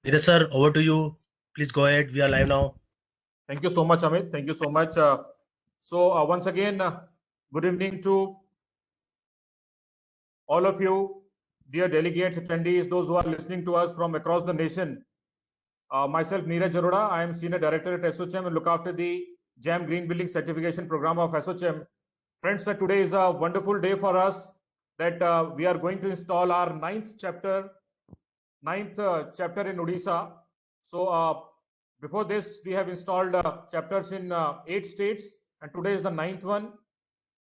Neeraj sir, over to you. Please go ahead. We are live now. Thank you so much, Amit. Thank you so much. Once again, good evening to all of you, dear delegates, attendees, those who are listening to us from across the nation. Myself, Neeraj Arora, I am Senior Director at ASSOCHAM and look after the JAM Green Building Certification Program of ASSOCHAM. Friends, today is a wonderful day for us that we are going to install our ninth chapter in Odisha. So before this, we have installed chapters in 8 states, and today is the ninth one.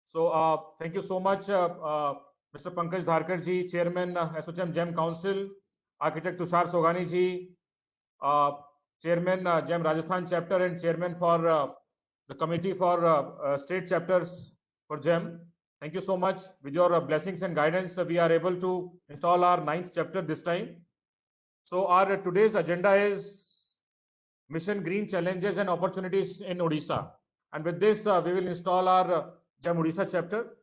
So thank you so much, Mr. Pankaj Dharkar ji, Chairman ASSOCHAM GEM Council, Architect Tushar Sogani ji, Chairman GEM Rajasthan chapter, and Chairman for the Committee for State Chapters for GEM. Thank you so much. With your blessings and guidance, we are able to install our ninth chapter this time. So our today's agenda is Mission Green Challenges and Opportunities in Odisha. And with this, we will install our GEM Odisha chapter.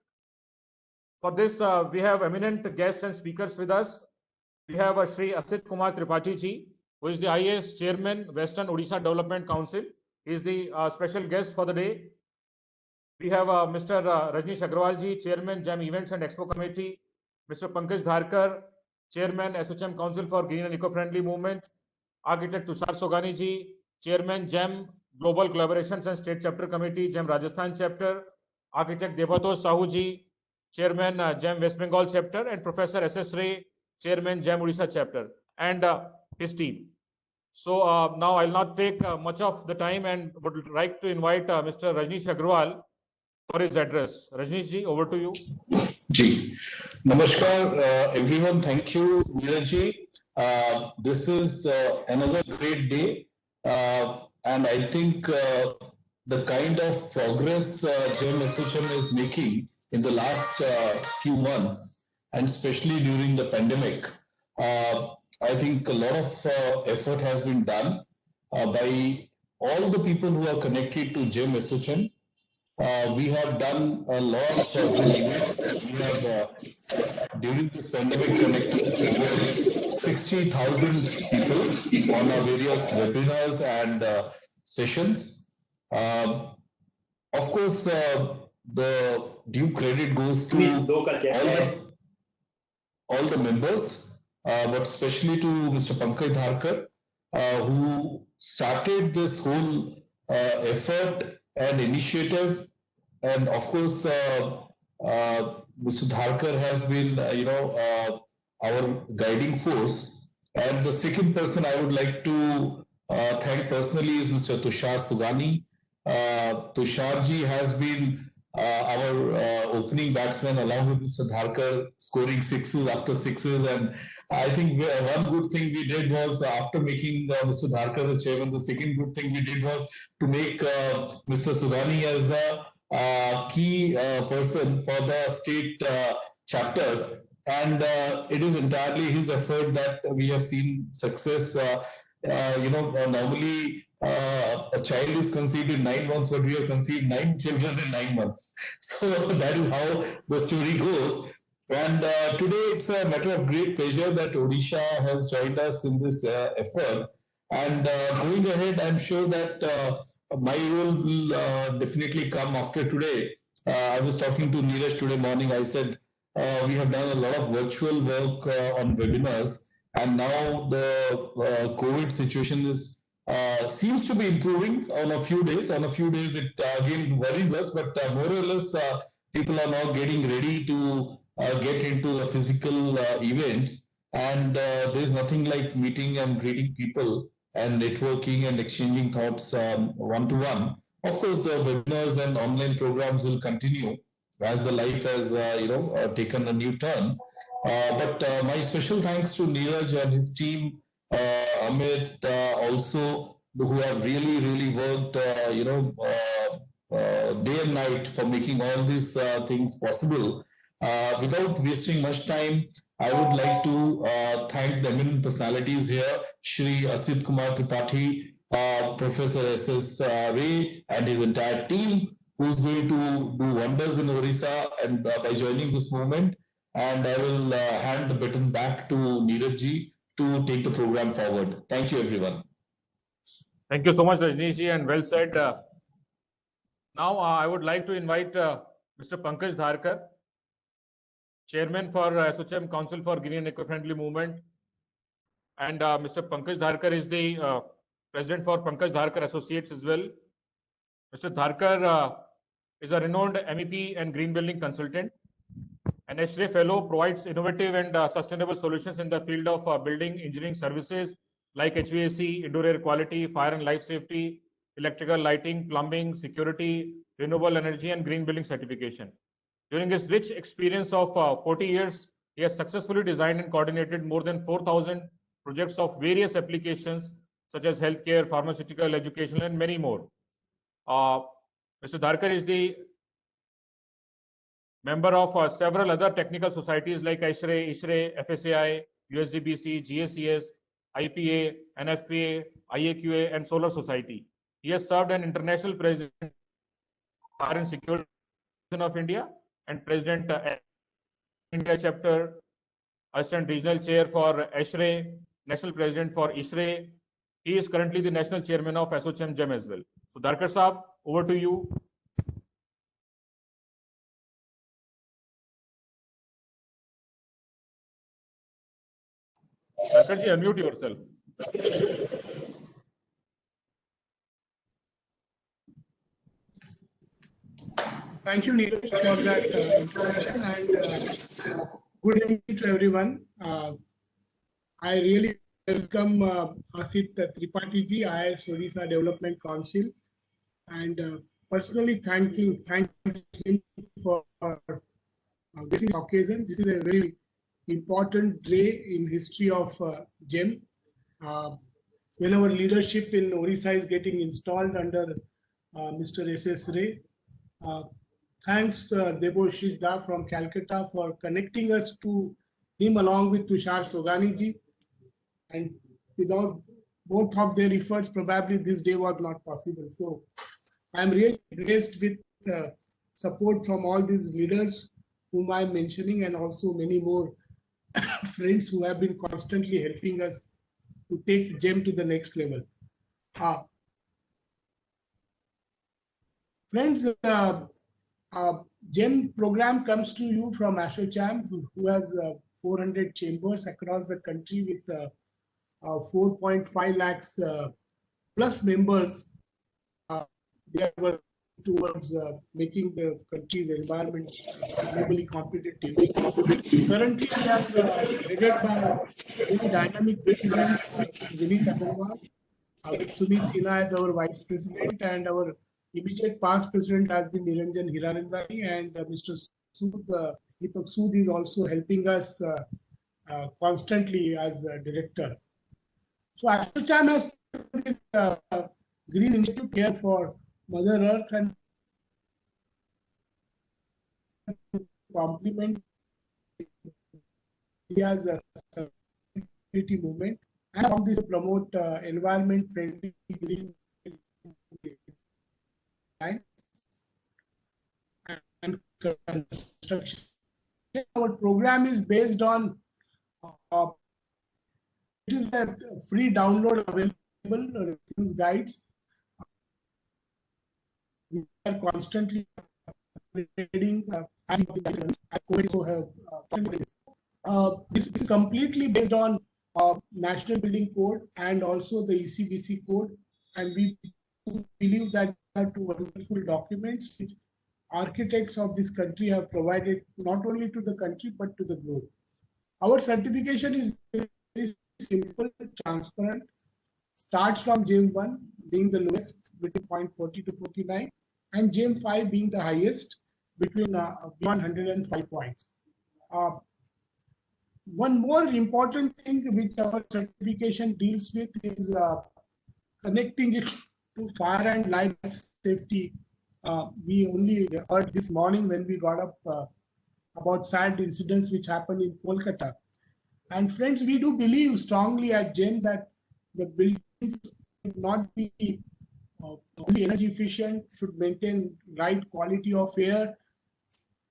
For this, we have eminent guests and speakers with us. We have Shri Asit Kumar Tripathi ji, who is the IAS Chairman, Western Odisha Development Council. He is the special guest for the day. We have Mr. Rajnish Agrawal ji, Chairman, GEM Events and Expo Committee. Mr. Pankaj Dharkar, Chairman, ASSOCHAM Council for Green and Eco-Friendly Movement. Architect Tushar Sogani ji, Chairman, GEM Global Collaborations and State Chapter Committee, GEM Rajasthan Chapter. Architect Devatosh Sahu ji, Chairman, GEM West Bengal Chapter, and Professor S.S. Ray, Chairman, GEM Odisha Chapter, and his team. So now I'll not take much of the time and would like to invite Mr. Rajnish Agrawal for his address. Rajnish ji, over to you. Ji, namaskar, everyone. Thank you, Neeraj ji. This is another great day, and I think the kind of progress GEM ASSOCHAM is making in the last few months, and especially during the pandemic, I think a lot of effort has been done by all the people who are connected to GEM ASSOCHAM. We have done a lot of good events. We have, during this pandemic, connected over 60,000 people on our various webinars and sessions. Of course, the due credit goes to all the members, but especially to Mr. Pankaj Dharkar, who started this whole effort and initiative. And of course, Mr. Dharkar has been, our guiding force. And the second person I would like to thank personally is Mr. Tushar Sogani. Tushar ji has been our opening batsman along with Mr. Dharkar, scoring sixes after sixes. And I think one good thing we did was, after making Mr. Dharkar the chairman, the second good thing we did was to make Mr. Sogani as the key person for the state chapters. And it is entirely his effort that we have seen success. Normally a child is conceived in 9 months, but we have conceived 9 children in 9 months. So that is how the story goes. And today it's a matter of great pleasure that Odisha has joined us in this effort. And going ahead, I'm sure that my role will definitely come after today. I was talking to Neeraj today morning. I said we have done a lot of virtual work on webinars, and now the COVID situation is seems to be improving on a few days. On a few days, it again worries us, but more or less, people are now getting ready to get into the physical events, and there's nothing like meeting and greeting people and networking and exchanging thoughts one-to-one. Of course, the webinars and online programs will continue as the life has taken a new turn. But my special thanks to Neeraj and his team, Amit, also, who have really worked day and night for making all these things possible. Without wasting much time, I would like to thank the eminent personalities here, Shri Asit Kumar Tripathi, Professor S.S. Ray and his entire team, who's going to do wonders in Odisha and by joining this movement. And I will hand the baton back to Neeraj ji to take the program forward. Thank you, everyone. Thank you so much, Rajneesh ji, and well said. Now, I would like to invite Mr. Pankaj Dharkar, Chairman for SOCHM Council for Green and Eco-Friendly Movement. And Mr. Pankaj Dharkar is the President for Pankaj Dharkar Associates as well. Mr. Dharkar is a renowned MEP and green building consultant. An ASHRAE Fellow provides innovative and sustainable solutions in the field of building engineering services like HVAC, indoor air quality, fire and life safety, electrical lighting, plumbing, security, renewable energy, and green building certification. During his rich experience of 40 years, he has successfully designed and coordinated more than 4,000 projects of various applications such as healthcare, pharmaceutical, education, and many more. Mr. Dharkar is the member of several other technical societies like ASHRAE, ISHRAE, FSAI, USGBC, GACS, IPA, NFPA, IAQA, and Solar Society. He has served an international president Fire and Security of India and President India Chapter, Assistant Regional Chair for ASHRAE, National President for ISHRAE. He is currently the National Chairman of SOCHM GEM as well. So Dharkar Saab, over to you. Dharkar ji, unmute yourself. Thank you, Neeraj, for that introduction, and good evening to everyone. I really welcome Asit Tripathi ji, IIS Odisha Development Council, and personally thank him for this occasion. This is a very important day in history of GEM. When our leadership in Odisha is getting installed under Mr. S.S. Ray, thanks Deboshish Da from Calcutta for connecting us to him along with Tushar Sogani ji. And without both of their efforts, probably this day was not possible. So I'm really blessed with support from all these leaders whom I'm mentioning, and also many more friends who have been constantly helping us to take GEM to the next level. Friends, GEM program comes to you from ASOCHM, who has 400 chambers across the country with 4.5 lakhs plus members. They are working towards making the country's environment globally competitive. Currently, we are headed by a very dynamic president, Vineet Agarwal, with Sumit Sinha as our vice president, and our immediate past president has been Niranjan Hiranandani, and Mr. Sood, Deepak Sood is also helping us constantly as a director. So ASOCHM has this green initiative care for Mother Earth and complement India's sustainability movement, and from this promote environment friendly green and construction. Our program is based on it is a free download available guides. We are constantly upgrading. This is completely based on National Building Code and also the ECBC code, and we believe that are two wonderful documents which architects of this country have provided not only to the country but to the globe. Our certification is very simple, transparent, starts from GEM 1 being the lowest between 0.40 to 49, and GEM 5 being the highest between 105 points. One more important thing which our certification deals with is connecting it to fire and life safety. We only heard this morning when we got up about sad incidents which happened in Kolkata. And friends, we do believe strongly at GEM that the buildings should not be only energy efficient, should maintain right quality of air,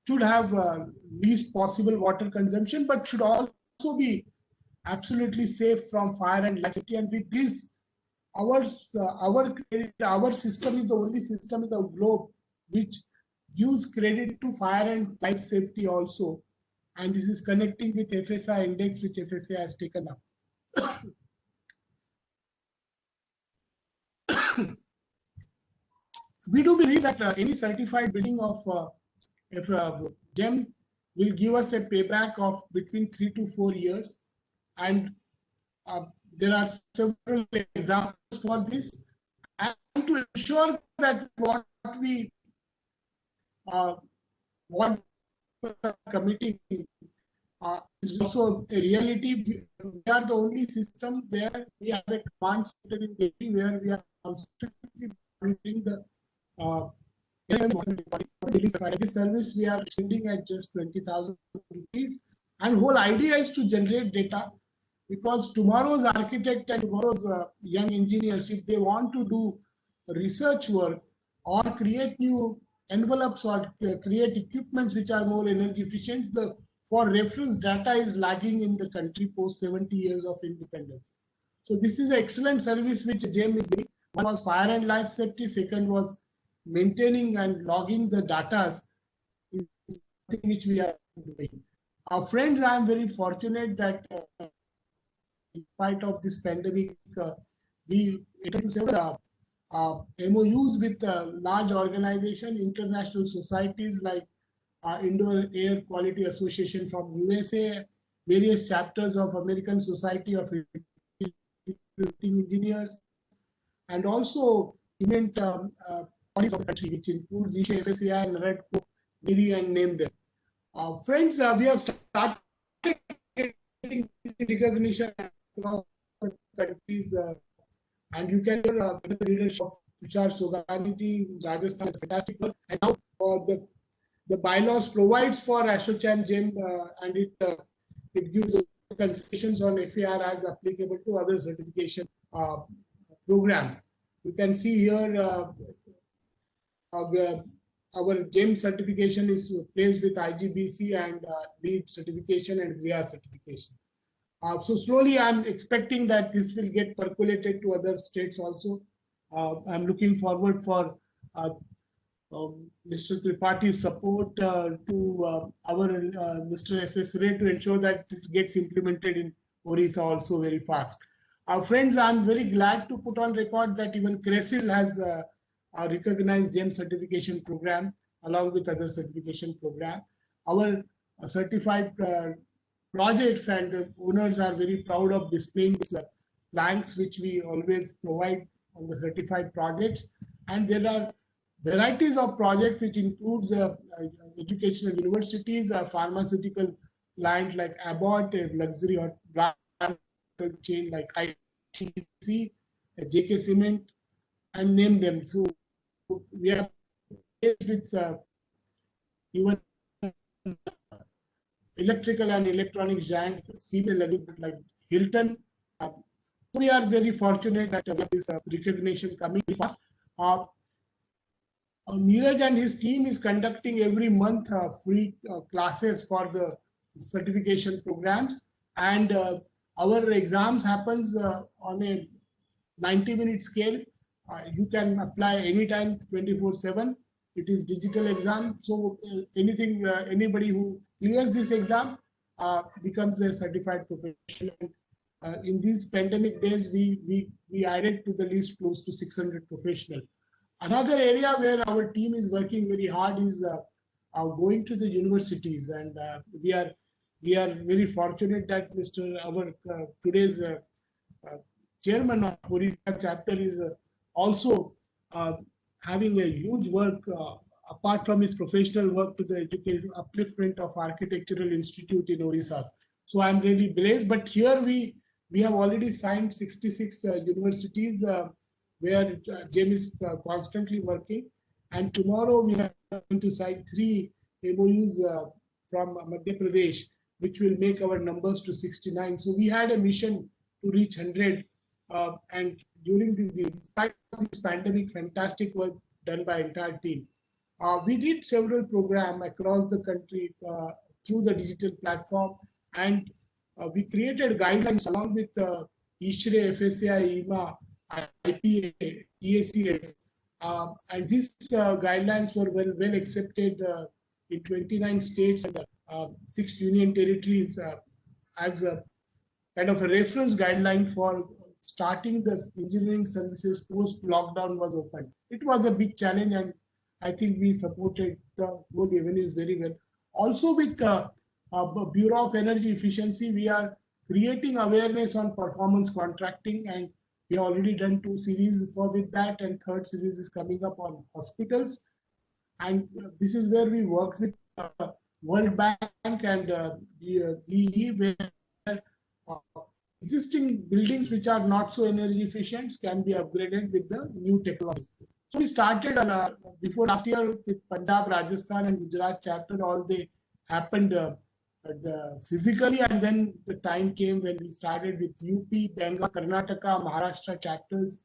should have least possible water consumption, but should also be absolutely safe from fire and life safety. And with this, our system is the only system in the globe which gives credit to fire and life safety also. And this is connecting with FSI index, which FSI has taken up. We do believe that any certified building of GEM will give us a payback of between 3 to 4 years. And there are several examples for this. And to ensure that what we committing is also a reality. We are the only system where we have a command center in Delhi where we are constantly monitoring the this service we are extending at just 20,000 rupees. And whole idea is to generate data, because tomorrow's architect and tomorrow's young engineers, if they want to do research work or create new envelopes or create equipments which are more energy efficient, the for reference data is lagging in the country post 70 years of independence. So this is an excellent service which GEM is doing. One was fire and life safety, second was maintaining and logging the data, which we are doing. Our friends, I am very fortunate that in spite of this pandemic, we entered several MOUs with large organizations, international societies like Indoor Air Quality Association from USA, various chapters of American Society of Engineers, and also even bodies of the country, which includes ISHA, FSCI, and REDCO, NIRI, and name them. Friends, we have started getting recognition across the countries, and you can hear the leadership of Tushar Soganiji, Rajasthan, fantastic work. And now the bylaws provides for ASSOCHAM GEM, and it gives concessions on FAR as applicable to other certification programs. You can see here our GEM certification is placed with IGBC and LEED certification and GRIA certification. So slowly I'm expecting that this will get percolated to other states also. I'm looking forward for Mr. Tripaঠি's support to our Mr. S.S. Ray to ensure that this gets implemented in Orissa also very fast. Friends, I'm very glad to put on record that even CRESIL has a recognized GEM certification program along with other certification program. Our certified projects and the owners are very proud of displaying these planks which we always provide on the certified projects. And there are varieties of projects which includes educational universities, a pharmaceutical client like Abbott, a luxury or brand chain like ITC, JK Cement, and name them. So we are with even electrical and electronics giant, like Hilton. We are very fortunate that this recognition coming fast. Neeraj and his team is conducting every month free classes for the certification programs, and our exams happens on a 90-minute scale. You can apply anytime, 24/7. It is digital exam, so anybody who clears this exam becomes a certified professional. In these pandemic days, we added to the list close to 600 professionals. Another area where our team is working very hard is going to the universities, and we are very fortunate that our today's chairman of Orissa chapter is also having a huge work apart from his professional work to the education upliftment of Architectural Institute in Orissa. So I'm really blessed. But here we have already signed 66 universities where GEM is constantly working. And tomorrow we are going to sign 3 MOUs from Madhya Pradesh, which will make our numbers to 69. So we had a mission to reach 100. And during despite this pandemic, fantastic work done by entire team. We did several programs across the country through the digital platform, and we created guidelines along with ISHRE, FSAI, IMA, IPA, TACS, and these guidelines were well accepted in 29 states and 6 union territories as a kind of a reference guideline for starting the engineering services post lockdown was opened. It was a big challenge, and I think we supported the whole avenues very well. Also, with Bureau of Energy Efficiency, we are creating awareness on performance contracting, and we have already done 2 series for with that, and 3rd series is coming up on hospitals. And this is where we work with World Bank and DE, where existing buildings which are not so energy efficient can be upgraded with the new technology. So we started before last year with Punjab, Rajasthan, and Gujarat chapter. All they happened physically, and then the time came when we started with UP, Bengal, Karnataka, Maharashtra chapters.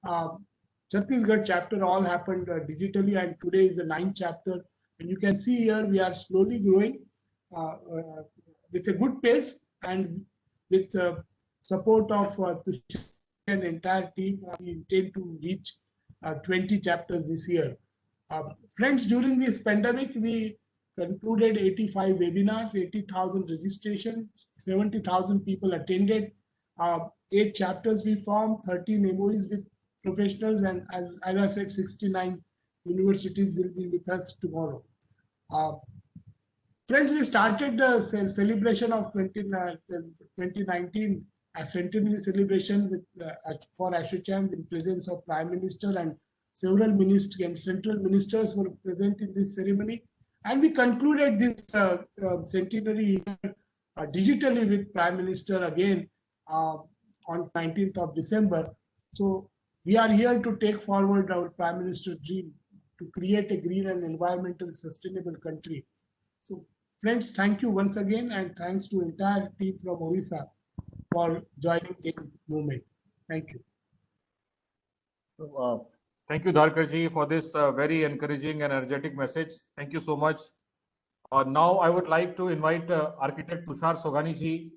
Chhattisgarh chapter all happened digitally, and today is the 9th chapter. And you can see here we are slowly growing with a good pace, and with support of Tushar and entire team, we intend to reach 20 chapters this year. Friends, during this pandemic, we concluded 85 webinars, 80,000 registration, 70,000 people attended, 8 chapters we formed, 13 MOUs with professionals, and as I said, 69 universities will be with us tomorrow. Friends, we started the celebration of 2019, a centenary celebration with for ASSOCHAM in presence of Prime Minister, and several ministers and central ministers were present in this ceremony. And we concluded this centenary digitally with Prime Minister again on 19th of December. So we are here to take forward our Prime Minister's dream to create a green and environmental sustainable country. So friends, thank you once again, and thanks to entire team from Odisha for joining the movement. Thank you. So, thank you, Dharkarji, for this very encouraging and energetic message. Thank you so much. Now I would like to invite architect Tushar Sogani ji.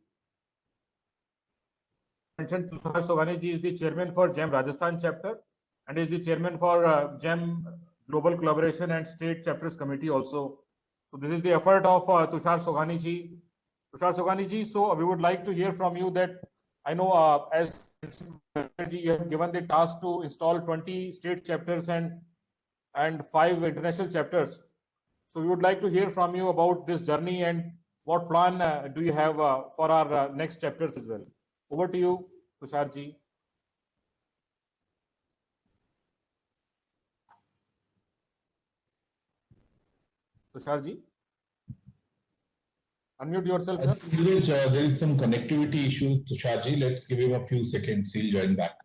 Tushar Sogani ji is the chairman for GEM Rajasthan chapter and is the chairman for GEM Global Collaboration and State Chapters Committee also. So this is the effort of Tushar Sogani ji. Tushar Sogani ji, so we would like to hear from you that I know as you have given the task to install 20 state chapters and 5 international chapters. So we would like to hear from you about this journey and what plan do you have for our next chapters as well. Over to you, Tushar ji. Tushar ji, unmute yourself, sir. There is some connectivity issue, Tushar ji. Let's give him a few seconds. He'll join back.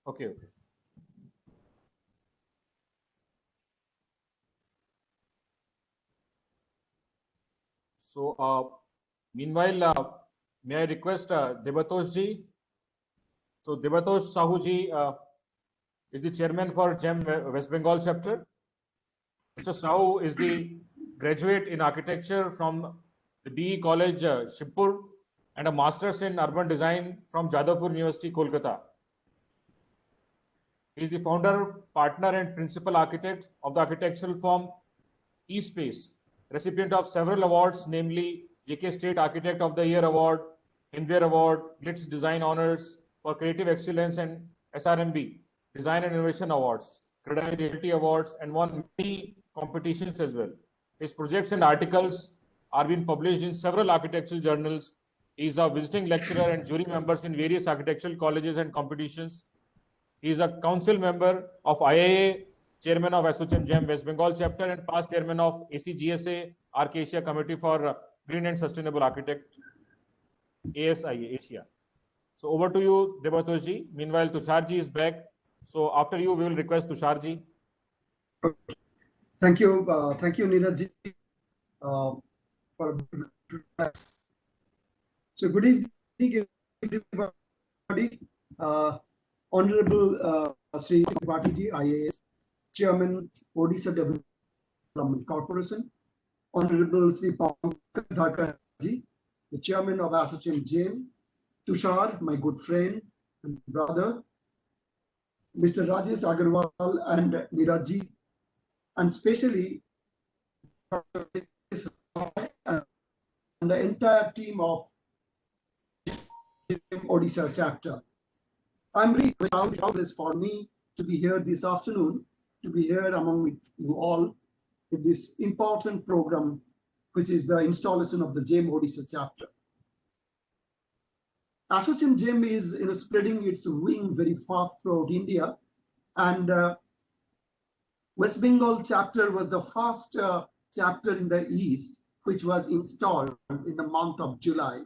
Okay. So, meanwhile, may I request Debatosh ji? So, Debatosh Sahu ji is the chairman for GEM West Bengal chapter. Mr. Sahu is the graduate in architecture from the DE College, Shibpur, and a master's in urban design from Jadavpur University, Kolkata. He is the founder, partner, and principal architect of the architectural firm eSpace, recipient of several awards, namely JK State Architect of the Year Award, Hinware Award, Glitz Design Honors for Creative Excellence, and SRMB Design and Innovation Awards, Credibility Awards, and won many competitions as well. His projects and articles are being published in several architectural journals. He is a visiting lecturer and jury members in various architectural colleges and competitions. He is a council member of IIA, chairman of ASSOCHAM GEM West Bengal chapter, and past chairman of ACGSA Arc Asia Committee for Green and Sustainable Architect, ASIA Asia. So over to you, Debatosh ji. Meanwhile, Tushar ji is back. So after you, we will request Tushar ji. Thank you, Neeraj ji, for. So good evening, everybody. Honorable Sri Tripathi ji, IAS, Chairman, Odisha Development Corporation. Honorable Sri Pankaj Dharkar ji, the chairman of ASSOCHAM JAM, Tushar, my good friend and brother, Mr. Rajesh Agarwal and Niraji, and especially and the entire team of Odisha chapter. I'm really proud for me to be here this afternoon, to be here among with you all in this important program, which is the installation of the JAM Odisha chapter. ASSOCHAM JAM is spreading its wing very fast throughout India, and West Bengal chapter was the first chapter in the East, which was installed in the month of July.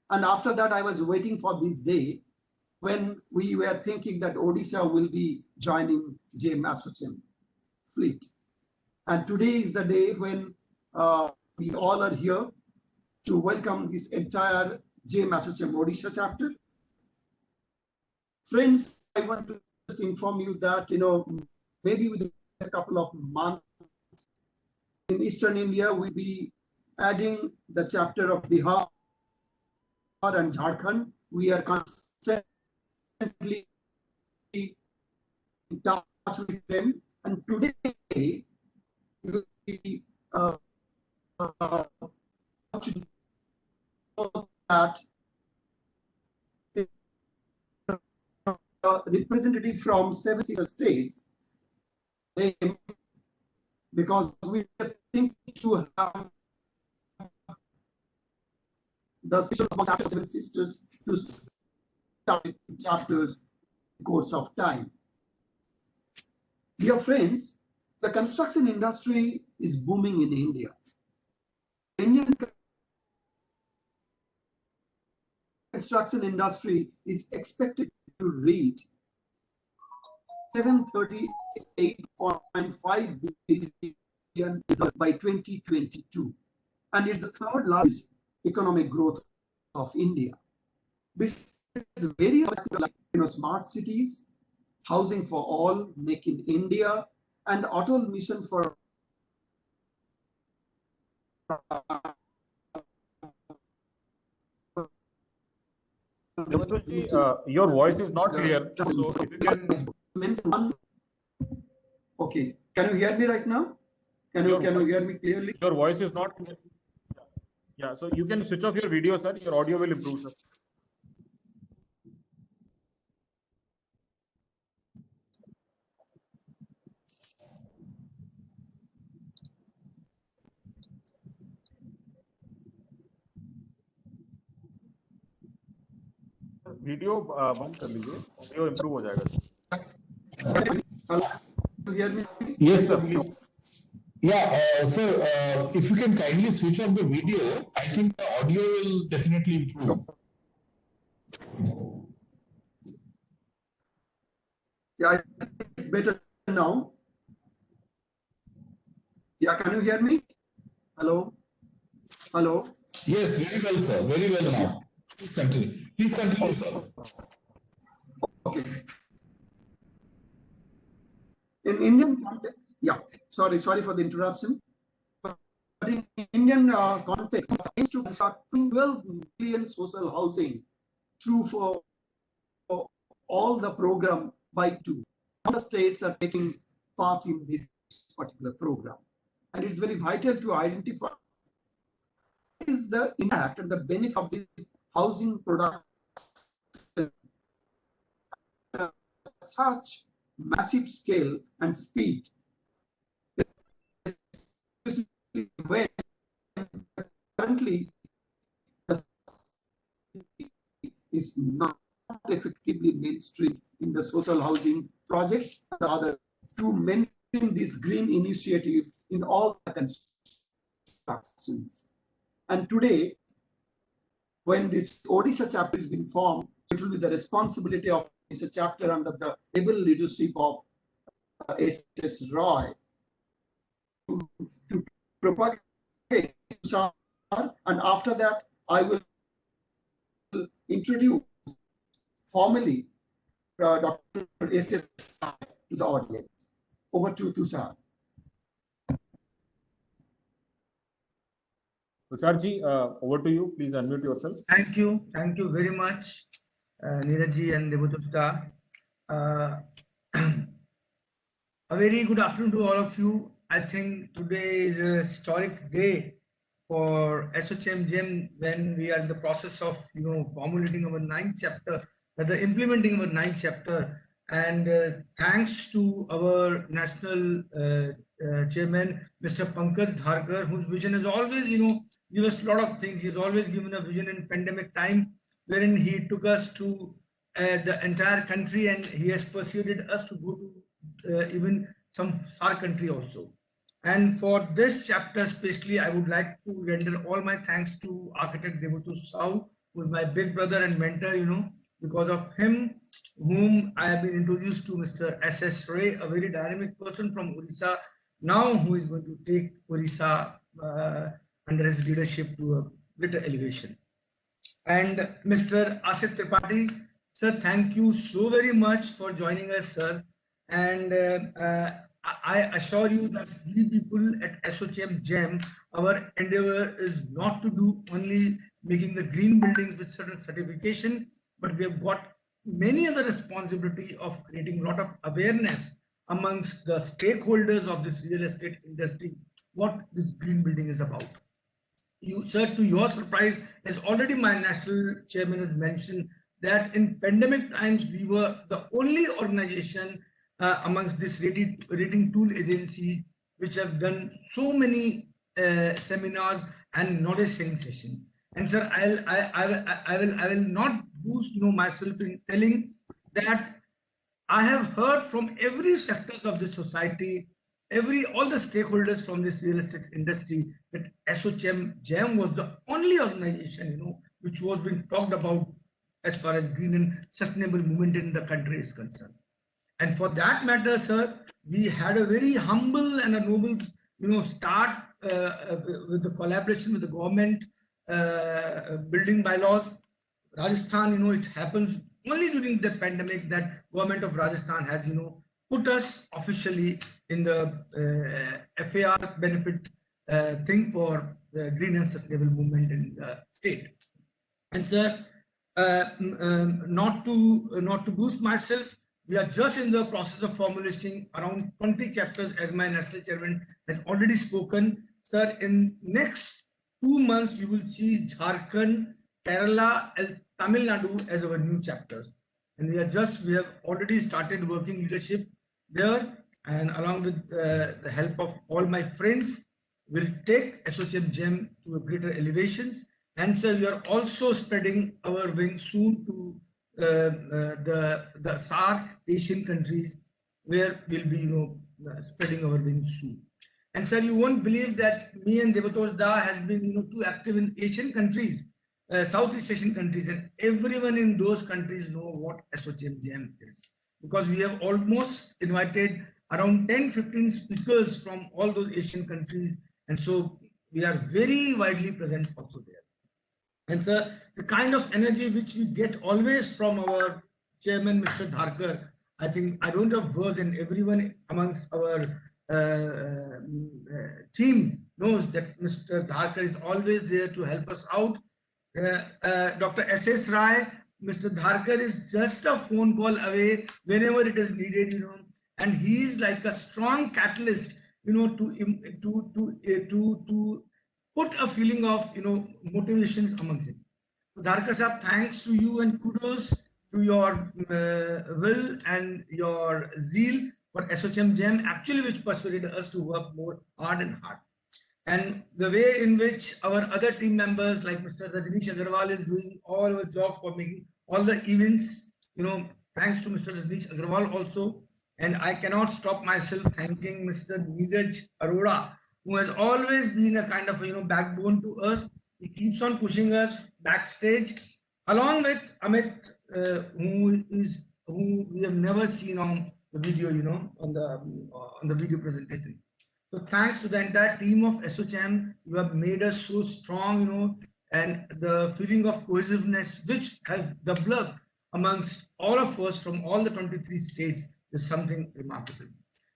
And after that, I was waiting for this day when we were thinking that Odisha will be joining JAM ASSOCHAM fleet. And today is the day when we all are here to welcome this entire JAM ASSOCHAM Odisha chapter. Friends, I want to just inform you that, maybe within a couple of months in Eastern India, we'll be adding the chapter of Bihar and Jharkhand. We are constantly in touch with them, and today we will be that representative from 7 states, because we think to have the special chapter 7 sisters to start chapters in the course of time. Dear friends, the construction industry is booming in India. Indian construction industry is expected to reach 738.5 billion by 2022, and it's the third largest economic growth of India. This is very like smart cities, housing for all, Make in India, and Atal Mission for your voice is not clear. So if you can. Okay, can you hear me right now? Can you hear me clearly? Your voice is not clear. Yeah, so you can switch off your video, sir. Your audio will improve, sir. Video बंद कर लीजिए, audio improve हो जाएगा sir. Yes, sir, please. Yeah, sir, if you can kindly switch off the video, I think the audio will definitely improve. Yeah, it's better now. Yeah, can you hear me? Hello? Hello? Yes, very well, sir. Very well now. Please continue. Please continue, sir. Okay. In Indian context, yeah, sorry for the interruption. But in Indian context, aims to construct 12 million social housing through for all the program by 2. All the states are taking part in this particular program, and it's very vital to identify what is the impact and the benefit of this housing product at such massive scale and speed, when currently is not effectively mainstream in the social housing projects. Rather, to mention this green initiative in all the constructions. And today, when this Odisha chapter has been formed, it will be the responsibility of this chapter under the able leadership of S.S. Roy to propagate, and after that, I will introduce formally Dr. S.S. to the audience. Over to Tushar. Tusharji, over to you. Please unmute yourself. Thank you very much, Neeraj and Devathusta. A very good afternoon to all of you. I think today is a historic day for ASSOCHAM GEM when we are in the process of formulating our 9th chapter, rather implementing our 9th chapter. And thanks to our national chairman, Mr. Pankaj Dharkar, whose vision is always, give us a lot of things. He's always given a vision in pandemic time, wherein he took us to the entire country, and he has persuaded us to go to even some far country also. And for this chapter especially, I would like to render all my thanks to architect Devathu Sau, who is my big brother and mentor, because of him, whom I have been introduced to Mr. S.S. Ray, a very dynamic person from Orissa, now who is going to take Orissa under his leadership to a greater elevation. And Mr. Asit Tripathi, sir, thank you so very much for joining us, sir. And I assure you that we people at ASSOCHAM GEM, our endeavor is not to do only making the green buildings with certain certification, but we have got many other responsibility of creating a lot of awareness amongst the stakeholders of this real estate industry, what this green building is about. You, sir, to your surprise, as already my national chairman has mentioned, that in pandemic times, we were the only organization amongst this rating tool agencies which have done so many seminars and knowledge sharing sessions. And sir, I will not boost myself in telling that I have heard from every sectors of this society, all the stakeholders from this real estate industry, that ASSOCHAM GEM was the only organization which was being talked about as far as green and sustainable movement in the country is concerned. And for that matter, sir, we had a very humble and a noble, start with the collaboration with the government, building bylaws. Rajasthan, it happens only during the pandemic that government of Rajasthan has, put us officially in the FAR benefit thing for the green and sustainable movement in the state. And sir, not to boost myself, we are just in the process of formulating around 20 chapters, as my national chairman has already spoken. Sir, in next 2 months, you will see Jharkhand, Kerala, and Tamil Nadu as our new chapters. And we have already started working leadership there, and along with the help of all my friends, will take ASSOCHAM GEM to a greater elevations. And sir, we are also spreading our wings soon to the SAARC Asian countries, where we'll be spreading our wings soon. And sir, you won't believe that me and Devathusta has been too active in Asian countries, Southeast Asian countries, and everyone in those countries know what ASSOCHAM GEM is, because we have almost invited around 10-15 speakers from all those Asian countries, and so we are very widely present also there. And sir, the kind of energy which we get always from our chairman, Mr. Dharkar, I think I don't have words, and everyone amongst our team knows that Mr. Dharkar is always there to help us out. Dr. S.S. Rai, Mr. Dharkar is just a phone call away whenever it is needed, and he is like a strong catalyst, to put a feeling of motivations amongst him. So Dharkar Sahab, thanks to you and kudos to your will and your zeal for ASSOCHAM GEM, actually which persuaded us to work more hard and hard. And the way in which our other team members like Mr. Rajneesh Agarwal is doing all our job for making all the events, thanks to Mr. Rajneesh Agarwal also. And I cannot stop myself thanking Mr. Neeraj Arora, who has always been a kind of backbone to us. He keeps on pushing us backstage, along with Amit, who we have never seen on the video, on the video presentation. So thanks to the entire team of ASSOCHAM, you have made us so strong, and the feeling of cohesiveness which has developed amongst all of us from all the 23 states is something remarkable.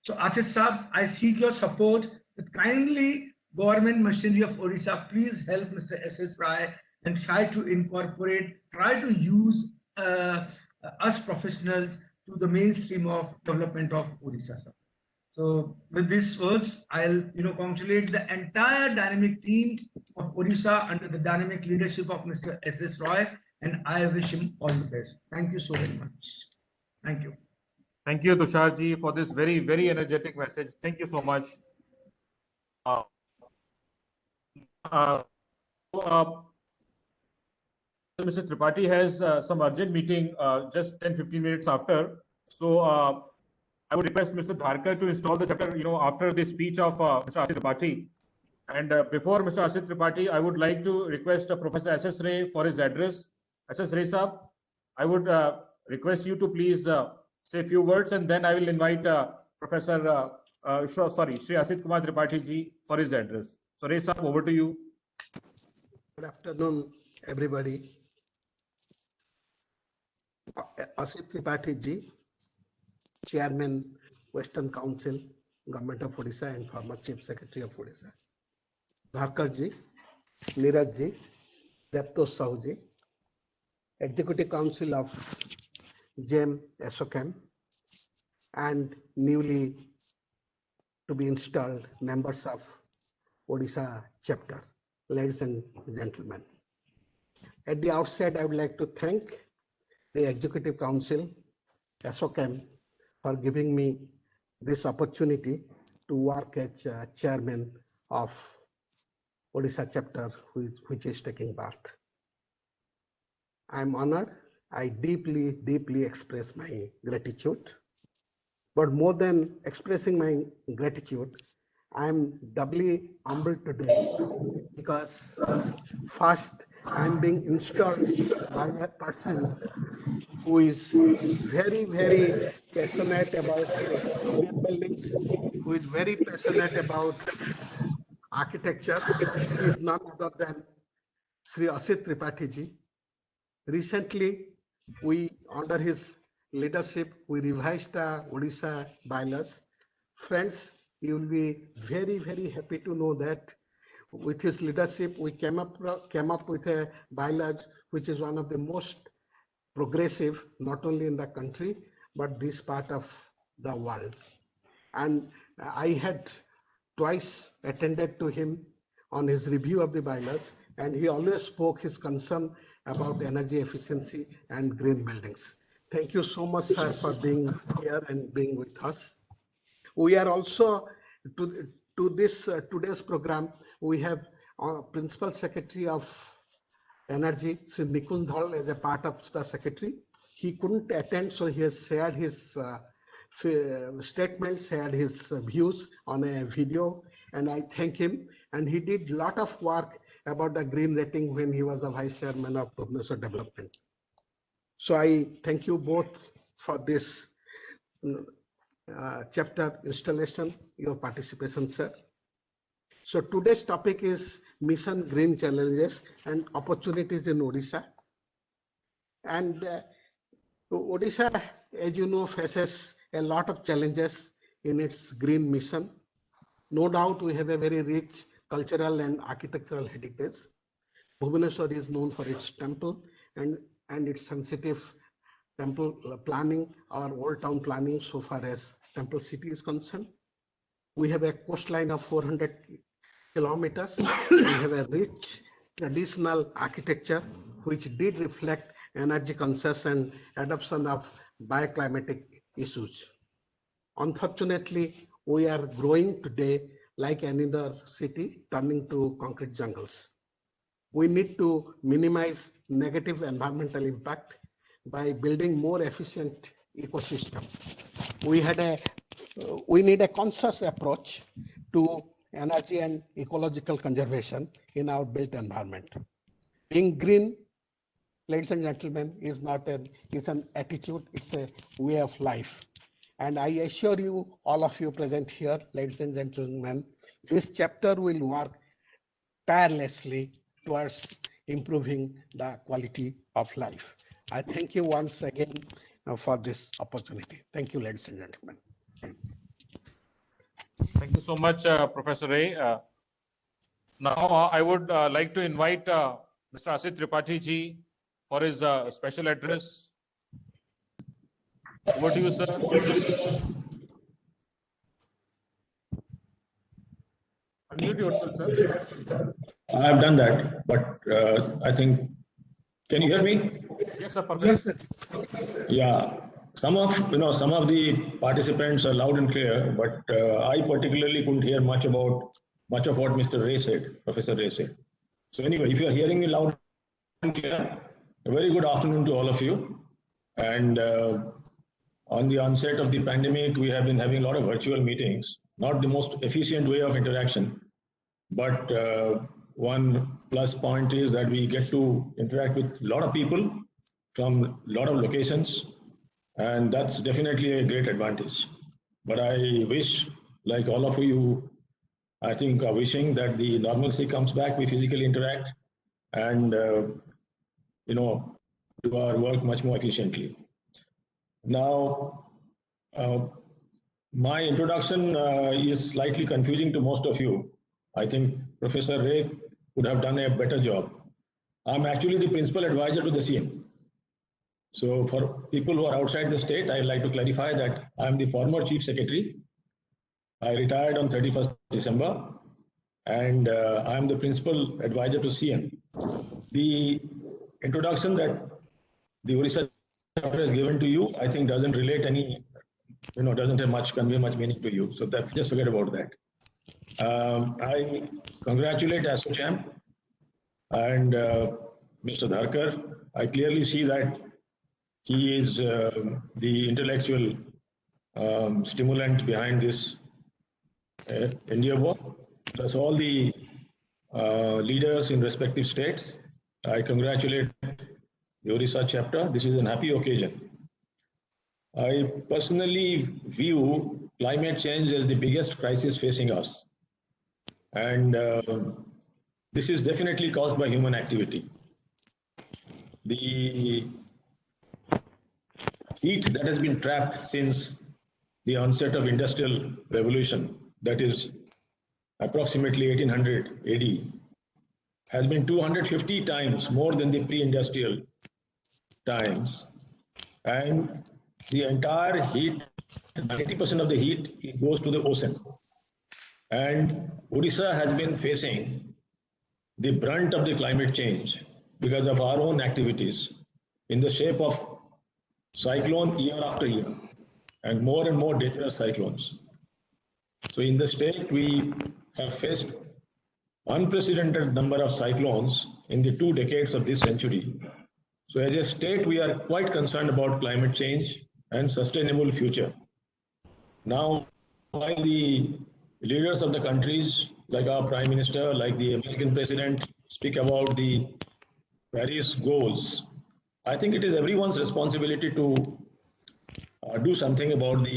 So Asit Saab, I seek your support that kindly government machinery of Odisha, please help Mr. S.S. Rai and try to incorporate, try to use us professionals to the mainstream of development of Odisha, sir. So with these words, I'll congratulate the entire dynamic team of Odisha under the dynamic leadership of Mr. S.S. Roy, and I wish him all the best. Thank you so very much. Thank you. Thank you, Tusharji, for this very, very energetic message. Thank you so much. Mr. Tripathi has some urgent meeting just 10-15 minutes after. So I would request Mr. Dharkar to install the chapter, after the speech of Mr. Asit Tripathi. And before Mr. Asit Tripathi, I would like to request Professor S.S. Ray for his address. S.S. Ray sir, I would request you to please say a few words, and then I will invite Shri Asit Kumar Tripathi ji for his address. So Ray sir, over to you. Good afternoon, everybody. Asit Tripathi ji, Chairman, Western Council, Government of Odisha, and former Chief Secretary of Odisha. Dharkar ji, Neeraj ji, Deptos Sahu ji, Executive Council of GEM SOCAM, and newly to be installed members of Odisha chapter, ladies and gentlemen. At the outset, I would like to thank the Executive Council, SOCAM, for giving me this opportunity to work as chairman of Odisha chapter, which is taking birth. I'm honored. I deeply, deeply express my gratitude. But more than expressing my gratitude, I'm doubly humbled today because first, I'm being installed by a person who is very, very passionate about green buildings, who is very passionate about architecture. He is none other than Sri Asit Tripathi ji. Recently, under his leadership, we revised the Odisha bylaws. Friends, you will be very, very happy to know that with his leadership, we came up with a bylaws which is one of the most progressive, not only in the country, but this part of the world. And I had twice attended to him on his review of the bylaws, and he always spoke his concern about energy efficiency and green buildings. Thank you so much, sir, for being here and being with us. We are also, to this today's program, we have Principal Secretary of Energy, Sri Nikun Dhal, as a part of the secretary. He couldn't attend, so he has shared his statements, shared his views on a video, and I thank him. And he did a lot of work about the green rating when he was the Vice Chairman of Bhubaneswar Development. So I thank you both for this chapter installation, your participation, sir. So today's topic is Mission Green Challenges and Opportunities in Odisha. And Odisha, as you know, faces a lot of challenges in its green mission. No doubt we have a very rich cultural and architectural heritage. Bhubaneswar is known for its temple and its sensitive temple planning or old town planning so far as temple city is concerned. We have a coastline of 400 kilometers. We have a rich traditional architecture which did reflect energy conscious and adoption of bioclimatic issues. Unfortunately, we are growing today like any other city, turning to concrete jungles. We need to minimize negative environmental impact by building more efficient ecosystem. We need a conscious approach to energy and ecological conservation in our built environment. Being green, ladies and gentlemen, is an attitude, it's a way of life. And I assure you, all of you present here, ladies and gentlemen, this chapter will work tirelessly towards improving the quality of life. I thank you once again for this opportunity. Thank you, ladies and gentlemen. Thank you so much, Professor Ray. Now, I would like to invite Mr. Asit Tripathi ji for his special address. Over to you, sir. Unmute yourself, sir. I have done that, but I think, can you hear me? Yes, sir. Perfect. Yes, sir. Yeah, some of the participants are loud and clear, but I particularly couldn't hear much of what Mr. Ray said, Professor Ray said. So anyway, if you are hearing me loud and clear, a very good afternoon to all of you. And on the onset of the pandemic, we have been having a lot of virtual meetings, not the most efficient way of interaction, but one plus point is that we get to interact with a lot of people from a lot of locations, and that's definitely a great advantage. But I wish, like all of you, I think are wishing that the normalcy comes back, we physically interact, and do our work much more efficiently. Now, my introduction is slightly confusing to most of you. I think Professor Ray would have done a better job. I'm actually the principal advisor to the CM. So for people who are outside the state, I'd like to clarify that I'm the former chief secretary. I retired on 31st December, and I'm the principal advisor to CM. The introduction that the Odisha chapter has given to you, I think doesn't relate doesn't have convey much meaning to you. So that just forget about that. I congratulate ASSOCHAM and Mr. Dharkar. I clearly see that he is the intellectual stimulant behind this endeavor, plus all the leaders in respective states. I congratulate the Odisha chapter. This is a happy occasion. I personally view climate change as the biggest crisis facing us. And this is definitely caused by human activity. The heat that has been trapped since the onset of industrial revolution, that is approximately 1800 AD, has been 250 times more than the pre-industrial times. And the entire heat, 90% of the heat goes to the ocean. And Odisha has been facing the brunt of the climate change because of our own activities in the shape of cyclone year after year, and more dangerous cyclones. So in the state, we have faced unprecedented number of cyclones in the 2 decades of this century. So as a state, we are quite concerned about climate change and sustainable future. Now, while the leaders of the countries, like our Prime Minister, like the American President, speak about the Paris goals, I think it is everyone's responsibility to do something about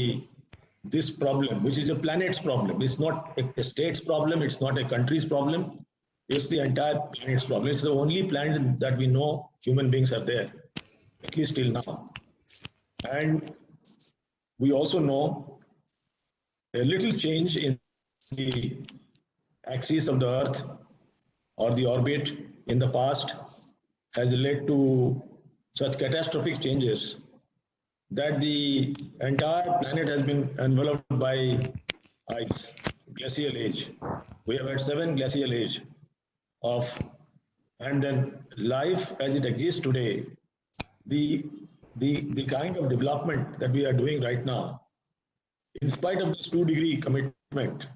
this problem, which is a planet's problem. It's not a state's problem, it's not a country's problem, it's the entire planet's problem. It's the only planet that we know human beings are there, at least till now. And we also know a little change in the axis of the Earth or the orbit in the past has led to such catastrophic changes that the entire planet has been enveloped by ice, glacial age. We have had 7 glacial age and then life as it exists today, the kind of development that we are doing right now, in spite of this 2-degree commitment,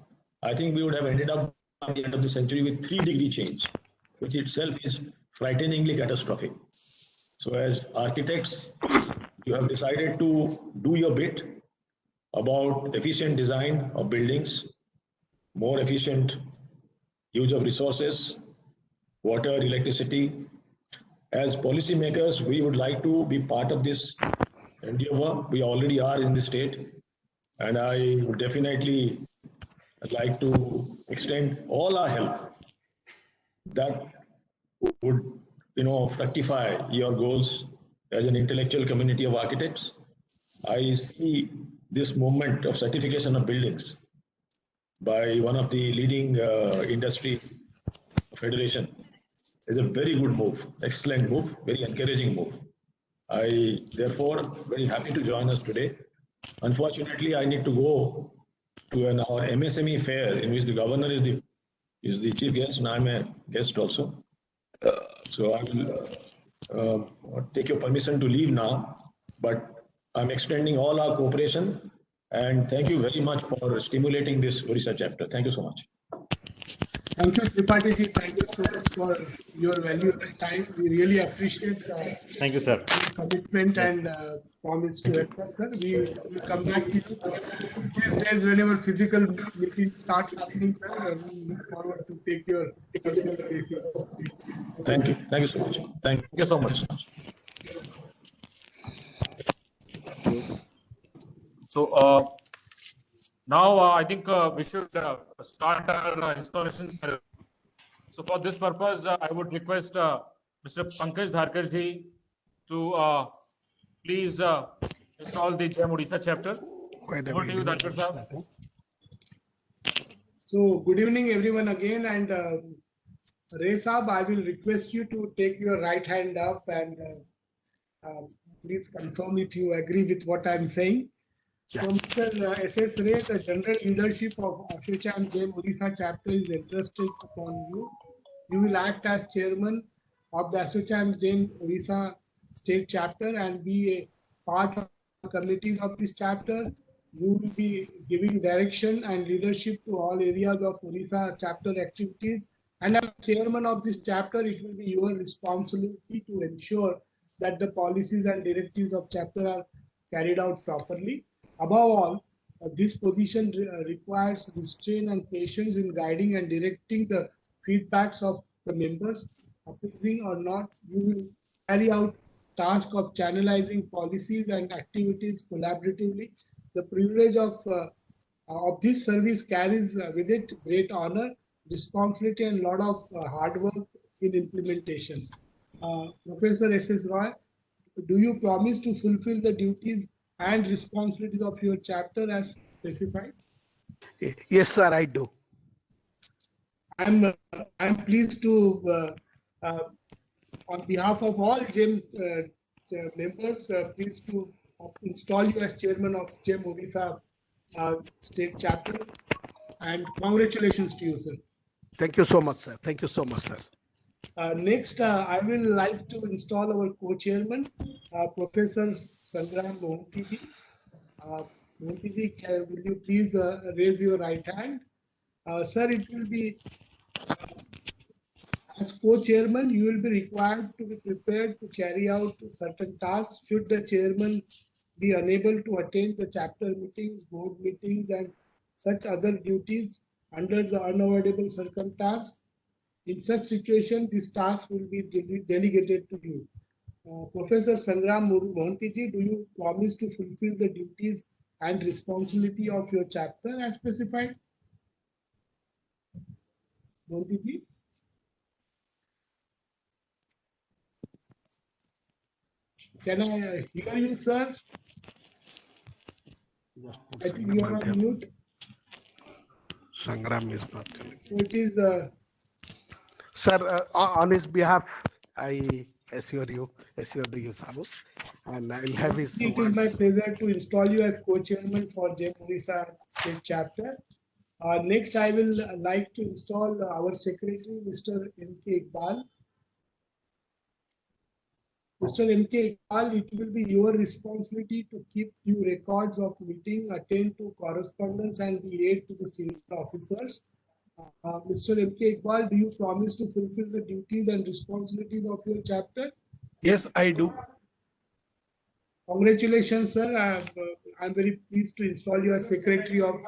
I think we would have ended up at the end of the century with 3-degree change, which itself is frighteningly catastrophic. So as architects, you have decided to do your bit about efficient design of buildings, more efficient use of resources, water, electricity. As policymakers, we would like to be part of this endeavor. We already are in the state, and I would definitely like to extend all our help that would, fructify your goals as an intellectual community of architects. I see this movement of certification of buildings by one of the leading industry federation is a very good move, excellent move, very encouraging move. I therefore very happy to join us today. Unfortunately, I need to go to our MSME fair in which the governor is the chief guest and I'm a guest also. So I will take your permission to leave now, but I'm extending all our cooperation and thank you very much for stimulating this Odisha chapter. Thank you so much. Thank you, Tripathi ji. Thank you so much for your valuable time. We really appreciate Thank you, sir. your commitment and promise to help us, sir. We will come back to you these days whenever physical meetings start happening, sir. We look forward to take your personal cases. Thank you. Thank you so much. Thank you so much. So now I think we should start our installation ceremony. So for this purpose, I would request Mr. Pankaj Dharkar ji to please install the GEM Odisha chapter. Over to you, Dharkar sir. So good evening, everyone again, and Ray Saab, I will request you to take your right hand up and please confirm if you agree with what I'm saying. So, Mr. S.S. Ray, the general leadership of ASSOCHAM GEM Odisha chapter is entrusted upon you. You will act as chairman of the ASSOCHAM GEM Odisha state chapter and be a part of the committees of this chapter. You will be giving direction and leadership to all areas of Odisha chapter activities. And as chairman of this chapter, it will be your responsibility to ensure that the policies and directives of chapter are carried out properly. Above all, this position requires restraint and patience in guiding and directing the feedbacks of the members. Pleasing or not, you will carry out task of channelizing policies and activities collaboratively. The privilege of this service carries with it great honor, responsibility, and a lot of hard work in implementation. Professor S.S. Roy, do you promise to fulfill the duties and responsibilities of your chapter as specified? Yes, sir, I do. I'm pleased to, on behalf of all GEM members, pleased to install you as chairman of GEM Odisha state chapter, and congratulations to you, sir. Thank you so much, sir. Thank you so much, sir. Next, I will like to install our co-chairman, Professor Sangram Mohanty ji. Mohanty ji, will you please raise your right hand? Sir, it will be, as co-chairman, you will be required to be prepared to carry out certain tasks should the chairman be unable to attend the chapter meetings, board meetings, and such other duties under the unavoidable circumstance. In such situation, this task will be delegated to you. Professor Sangram Mohanty ji, do you promise to fulfill the duties and responsibility of your chapter as specified? Mohanty ji? Can I hear you, sir? I think you are on mute. Sangram is not coming. So it is. Sir, on his behalf, I assure the house, and I will have his. It is my pleasure to install you as co-chairman for GEM Odisha state chapter. Next, I will like to install our secretary, Mr. M.K. Iqbal. Mr. M.K. Iqbal, it will be your responsibility to keep due records of meeting, attend to correspondence, and be aid to the senior officers. Mr. M.K. Iqbal, do you promise to fulfill the duties and responsibilities of your chapter? Yes, I do. Congratulations, sir. I'm very pleased to install you as secretary of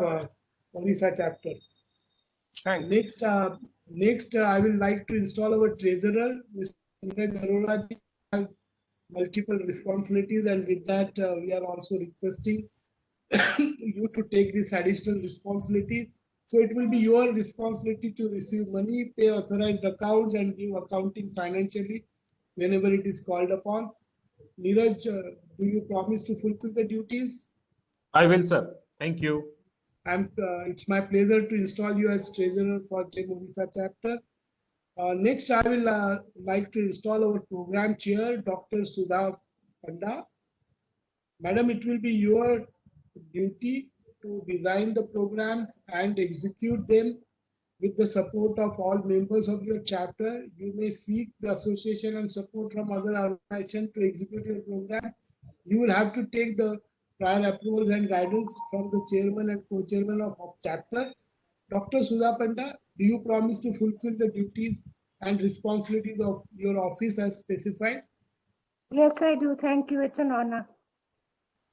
Odisha chapter. Thanks. Next, I will like to install our treasurer, Mr. Neeraj Arora ji. Multiple responsibilities, and with that, we are also requesting you to take this additional responsibility. So it will be your responsibility to receive money, pay authorized accounts, and give accounting financially whenever it is called upon. Neeraj, do you promise to fulfill the duties? I will, sir. Thank you. It's my pleasure to install you as treasurer for GEM Odisha chapter. Next, I will like to install our program chair, Dr. Sudha Panda. Madam, it will be your duty to design the programs and execute them with the support of all members of your chapter. You may seek the association and support from other organizations to execute your program. You will have to take the prior approvals and guidance from the chairman and co-chairman of chapter. Dr. Sudha Panda, do you promise to fulfill the duties and responsibilities of your office as specified? Yes, I do. Thank you. It's an honor.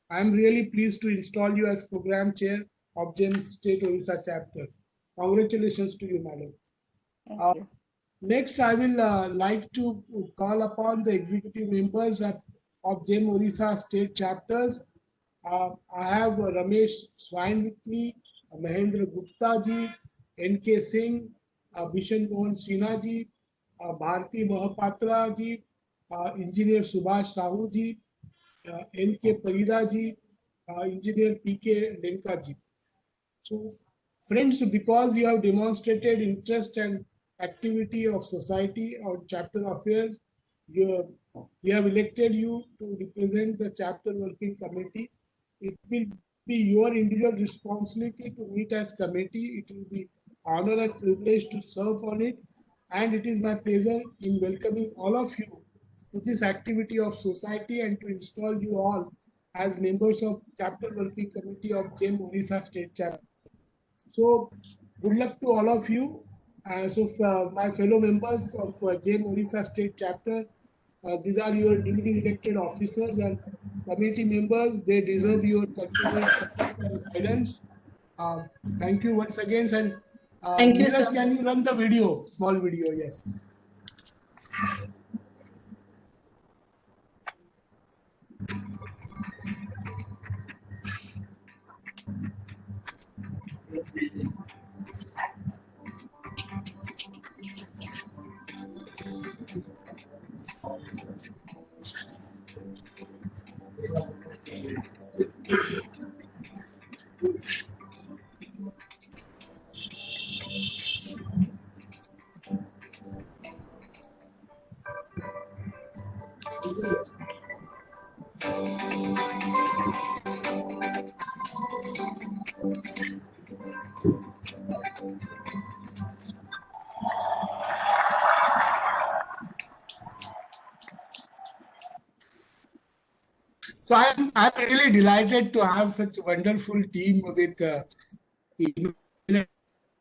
I am really pleased to install you as program chair of GEM State Odisha chapter. Congratulations to you, madam. Thank you. Next, I will like to call upon the executive members of GEM Odisha state chapters. I have Ramesh Swain with me, Mahendra Gupta ji, N.K. Singh, Bishan Mohan Sinha ji, Bharti Mohapatra ji, Engineer Subhash Sahu ji, N.K. Parida ji, Engineer P.K. Lenka ji. So, friends, because you have demonstrated interest and activity of society or chapter affairs, we have elected you to represent the chapter working committee. It will be your individual responsibility to meet as committee. It will be honor and privilege to serve on it. And it is my pleasure in welcoming all of you to this activity of society and to install you all as members of chapter working committee of GEM Odisha state chapter. So good luck to all of you. My fellow members of GEM Odisha state chapter, these are your newly elected officers and committee members. They deserve your continued support and guidance. Thank you once again. And thank you, Neeraj, sir. can you run the video, small video? Yes. So I'm really delighted to have such a wonderful team with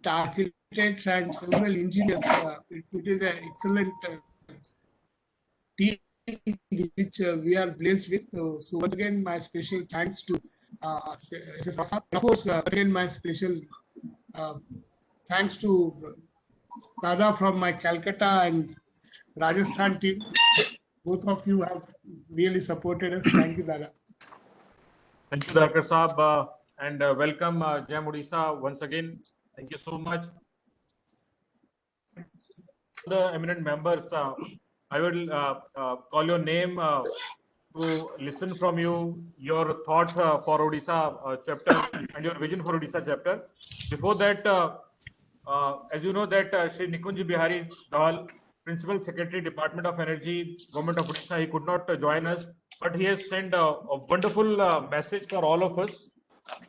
architects and several engineers. It is an excellent team which we are blessed with. So once again, my special thanks to of course, again my special thanks to Dada from my Calcutta and Rajasthan team. Both of you have really supported us. Thank you, Dada. Thank you, Dr. Saab, and welcome GEM Odisha once again. Thank you so much. The eminent members, I will call your name to listen from you, your thought for Odisha chapter and your vision for Odisha chapter. Before that, as you know that Shri Nikunj Bihari Dal, Principal Secretary, Department of Energy, Government of Odisha, he could not join us, but he has sent a wonderful message for all of us.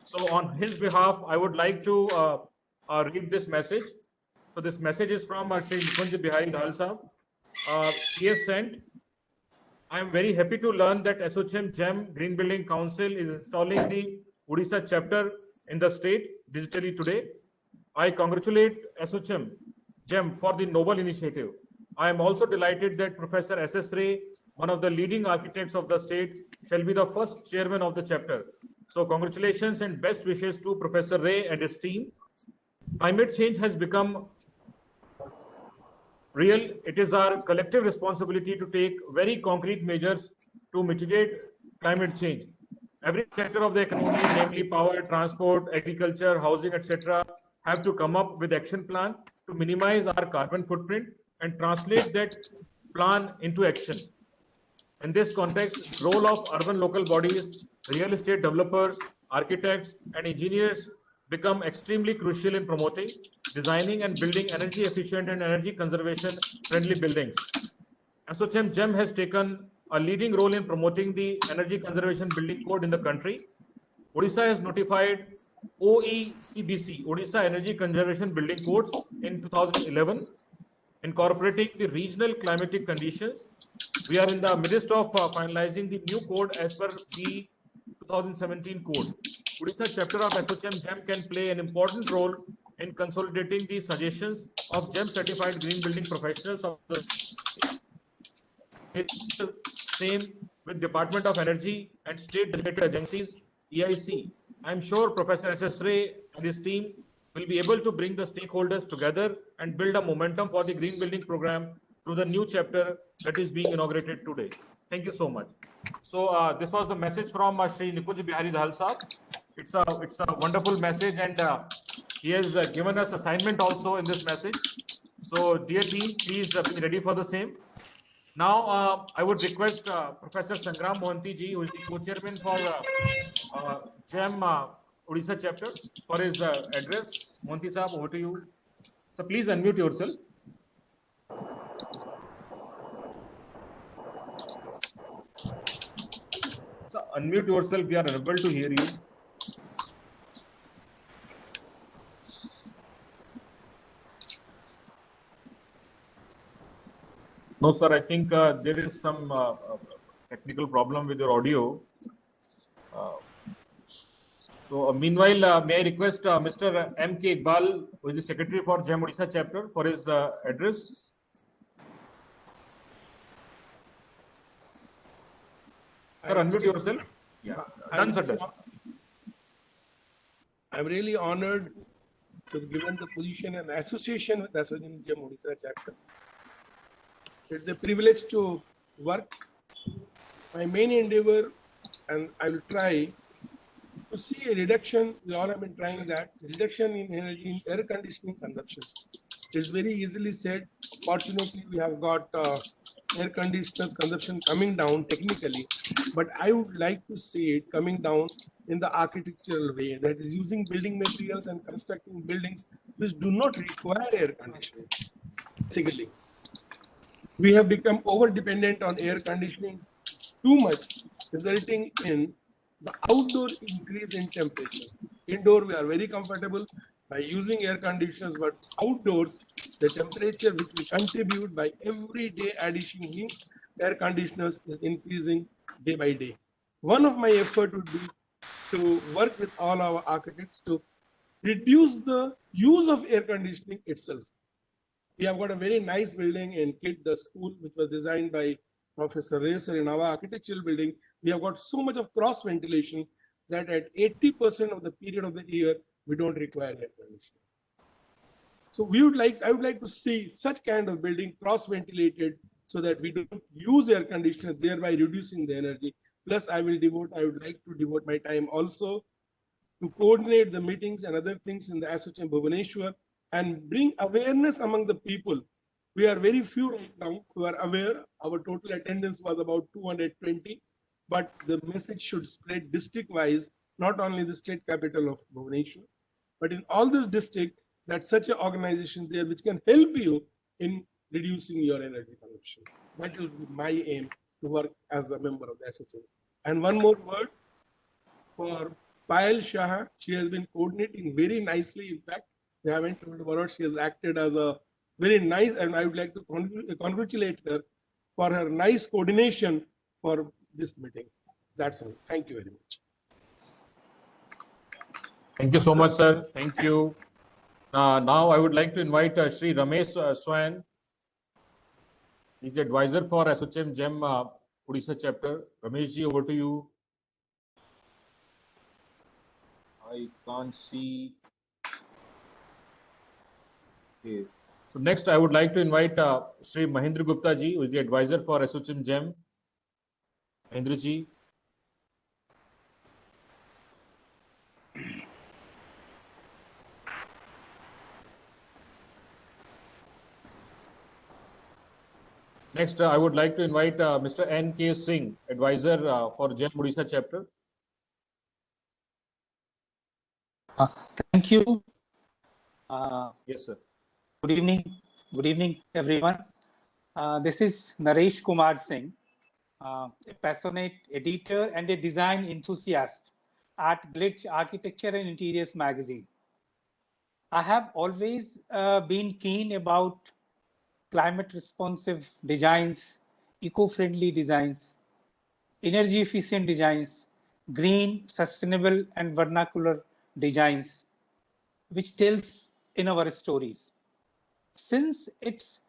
So on his behalf, I would like to read this message. So this message is from Shri Nikunj Bihari Dal Sahab. He has sent, I am very happy to learn that ASSOCHAM GEM Green Building Council is installing the Odisha chapter in the state digitally today. I congratulate ASSOCHAM GEM for the noble initiative. I am also delighted that Professor S.S. Ray, one of the leading architects of the state, shall be the first chairman of the chapter. So congratulations and best wishes to Professor Ray and his team. Climate change has become real. It is our collective responsibility to take very concrete measures to mitigate climate change. Every sector of the economy, namely power, transport, agriculture, housing, etc., have to come up with action plan to minimize our carbon footprint and translate that plan into action. In this context, role of urban local bodies, real estate developers, architects, and engineers become extremely crucial in promoting, designing and building energy efficient and energy conservation friendly buildings. ASSOCHAM GEM has taken a leading role in promoting the energy conservation building code in the country. Odisha has notified OECBC, Odisha Energy Conservation Building Codes, in 2011, incorporating the regional climatic conditions. We are in the midst of finalizing the new code as per the 2017 code. Odisha chapter of ASSOCHAM GEM can play an important role in consolidating the suggestions of GEM certified green building professionals of the same with Department of Energy and state designated agencies, EIC. I am sure Professor S.S. Ray and his team will be able to bring the stakeholders together and build a momentum for the green building program through the new chapter that is being inaugurated today. Thank you so much. So this was the message from Shri Nikunj Bihari Dahal Saab. It's a wonderful message, and he has given us assignment also in this message. So dear team, please be ready for the same. Now, I would request Professor Sangram Mohanty ji, who is the co-chairman for GEM Odisha chapter, for his address. Mohanty Saab, over to you. So please unmute yourself. So unmute yourself. We are unable to hear you. No, sir, I think there is some technical problem with your audio. Meanwhile, may I request Mr. M.K. Iqbal, who is the Secretary for GEM Odisha chapter, for his address. Sir, unmute yourself. Yeah, done, sir. Done. I'm really honored to be given the position and association with ASSOCHAM GEM Odisha chapter. It's a privilege to work. My main endeavor, and I will try to see a reduction. We all have been trying that reduction in energy in air conditioning consumption. It's very easily said. Fortunately, we have got air conditioners consumption coming down technically, but I would like to see it coming down in the architectural way, that is using building materials and constructing buildings which do not require air conditioning. Basically, we have become over dependent on air conditioning too much, resulting in the outdoor increase in temperature. Indoor, we are very comfortable by using air conditioners, but outdoors, the temperature which we contribute by every day addition in air conditioners is increasing day by day. One of my effort would be to work with all our architects to reduce the use of air conditioning itself. We have got a very nice building in KIT, the school, which was designed by Professor Racer in our architectural building. We have got so much of cross ventilation that at 80% of the period of the year, we don't require air conditioning. So I would like to see such kind of building cross ventilated so that we don't use air conditioner, thereby reducing the energy. Plus, I would like to devote my time also to coordinate the meetings and other things in the ASSOCHAM Bhubaneswar and bring awareness among the people. We are very few right now who are aware. Our total attendance was about 220, but the message should spread district-wise, not only the state capital of Bhubaneswar, but in all this district, that such an organization there which can help you in reducing your energy consumption. That will be my aim to work as a member of the ASSOCHAM. And one more word for Payal Shah. She has been coordinating very nicely. In fact, we haven't told about her. She has acted as a very nice, and I would like to congratulate her for her nice coordination for this meeting. That's all. Thank you very much. Thank you so much, sir. Thank you. Now I would like to invite Shri Ramesh Swain. He's the advisor for ASSOCHAM GEM Odisha chapter. Ramesh ji, over to you. I can't see. Okay. So next, I would like to invite Shri Mahendra Gupta ji, who is the advisor for ASSOCHAM GEM. Mahendra ji. Next, I would like to invite Mr. N.K. Singh, advisor for GEM Odisha chapter. Thank you. Yes, sir. Good evening. Good evening, everyone. This is Naresh Kumar Singh, a passionate editor and a design enthusiast at Glitch Architecture and Interiors magazine. I have always been keen about climate responsive designs, eco-friendly designs, energy efficient designs, green, sustainable and vernacular designs, which tells in our stories. Since its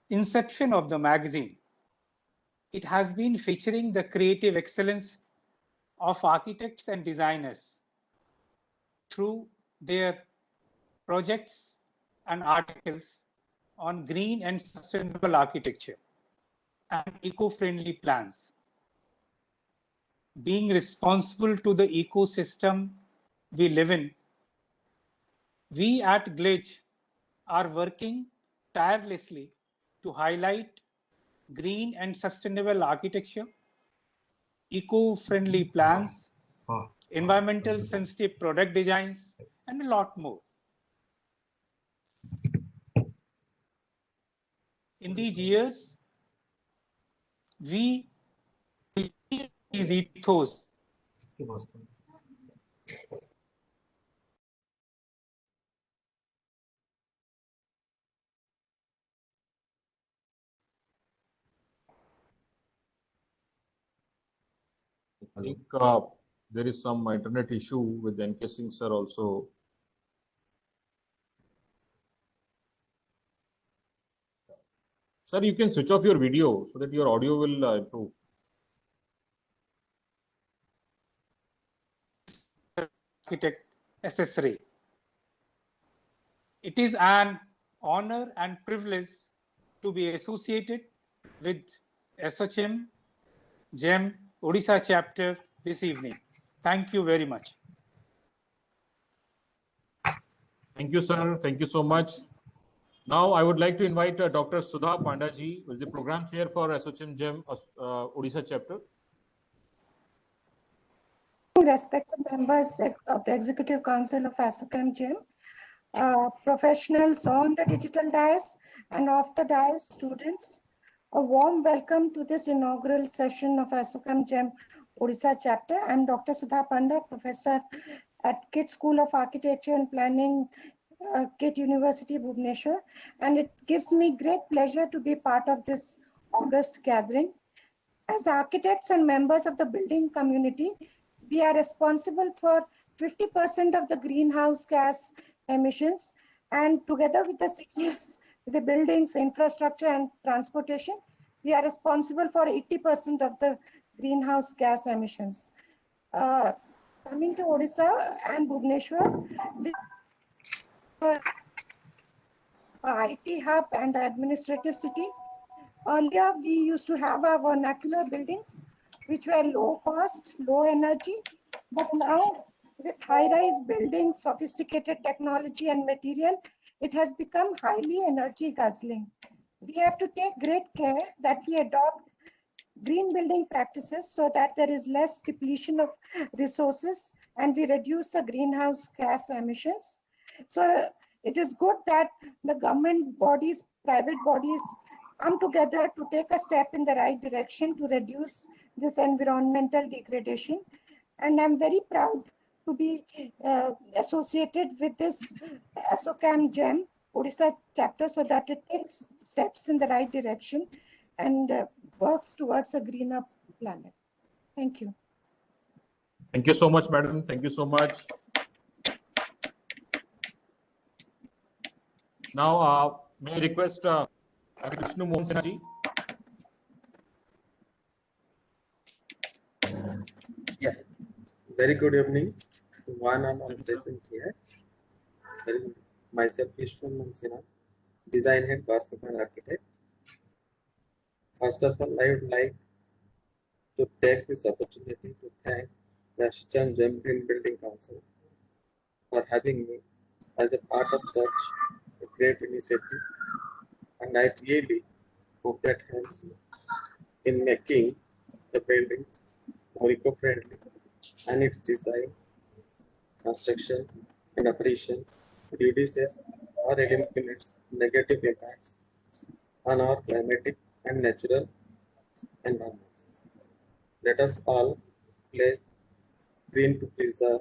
inception of the magazine, it has been featuring the creative excellence of architects and designers through their projects and articles on green and sustainable architecture and eco-friendly plans. Being responsible to the ecosystem we live in, we at Glitch are working tirelessly to highlight green and sustainable architecture, eco-friendly plans, environmental sensitive product designs, and a lot more. In these years, we believe these ethos I think there is some internet issue with NK Singh sir also. Sir, you can switch off your video so that your audio will improve. architect accessory. It is an honor and privilege to be associated with SOCHM GEM Odisha chapter this evening. Thank you very much. Thank you, sir. Thank you so much. Now, I would like to invite Dr. Sudha Pandaji, who is the program chair for SOCHM GEM Odisha chapter. Respected members of the Executive Council of ASSOCHAM GEM, professionals on the digital dais and off the dais, students, a warm welcome to this inaugural session of ASSOCHAM GEM Odisha chapter. I am Dr. Sudha Panda, professor at KIT School of Architecture and Planning, KIT University, Bhubaneswar, and it gives me great pleasure to be part of this August gathering. As architects and members of the building community, we are responsible for 50% of the greenhouse gas emissions, and together with the cities, the buildings, infrastructure and transportation, we are responsible for 80% of the greenhouse gas emissions. Coming to Odisha and Bhubaneswar, IT hub and administrative city. Earlier, we used to have our vernacular buildings, which were low cost, low energy, but now with high-rise buildings, sophisticated technology and material, it has become highly energy guzzling. We have to take great care that we adopt green building practices so that there is less depletion of resources and we reduce the greenhouse gas emissions. So it is good that the government bodies, private bodies come together to take a step in the right direction to reduce this environmental degradation. And I'm very proud to be associated with this ASSOCHAM GEM Odisha chapter so that it takes steps in the right direction and works towards a greener planet. Thank you. Thank you so much, madam. Thank you so much. Now, may I request Vishnu Mohan Sinha ji. Yeah. Very good evening to one and all present here. Myself, Vishnu Mohan Sinha, design head, Vastupan architect. First of all, I would like to take this opportunity to thank the ASSOCHAM GEM Green Building Council for having me as a part of such a great initiative, and I really hope that helps in making the buildings more eco-friendly and its design construction, and operation reduces or eliminates negative impacts on our climatic and natural environments. Let us all pledge green to preserve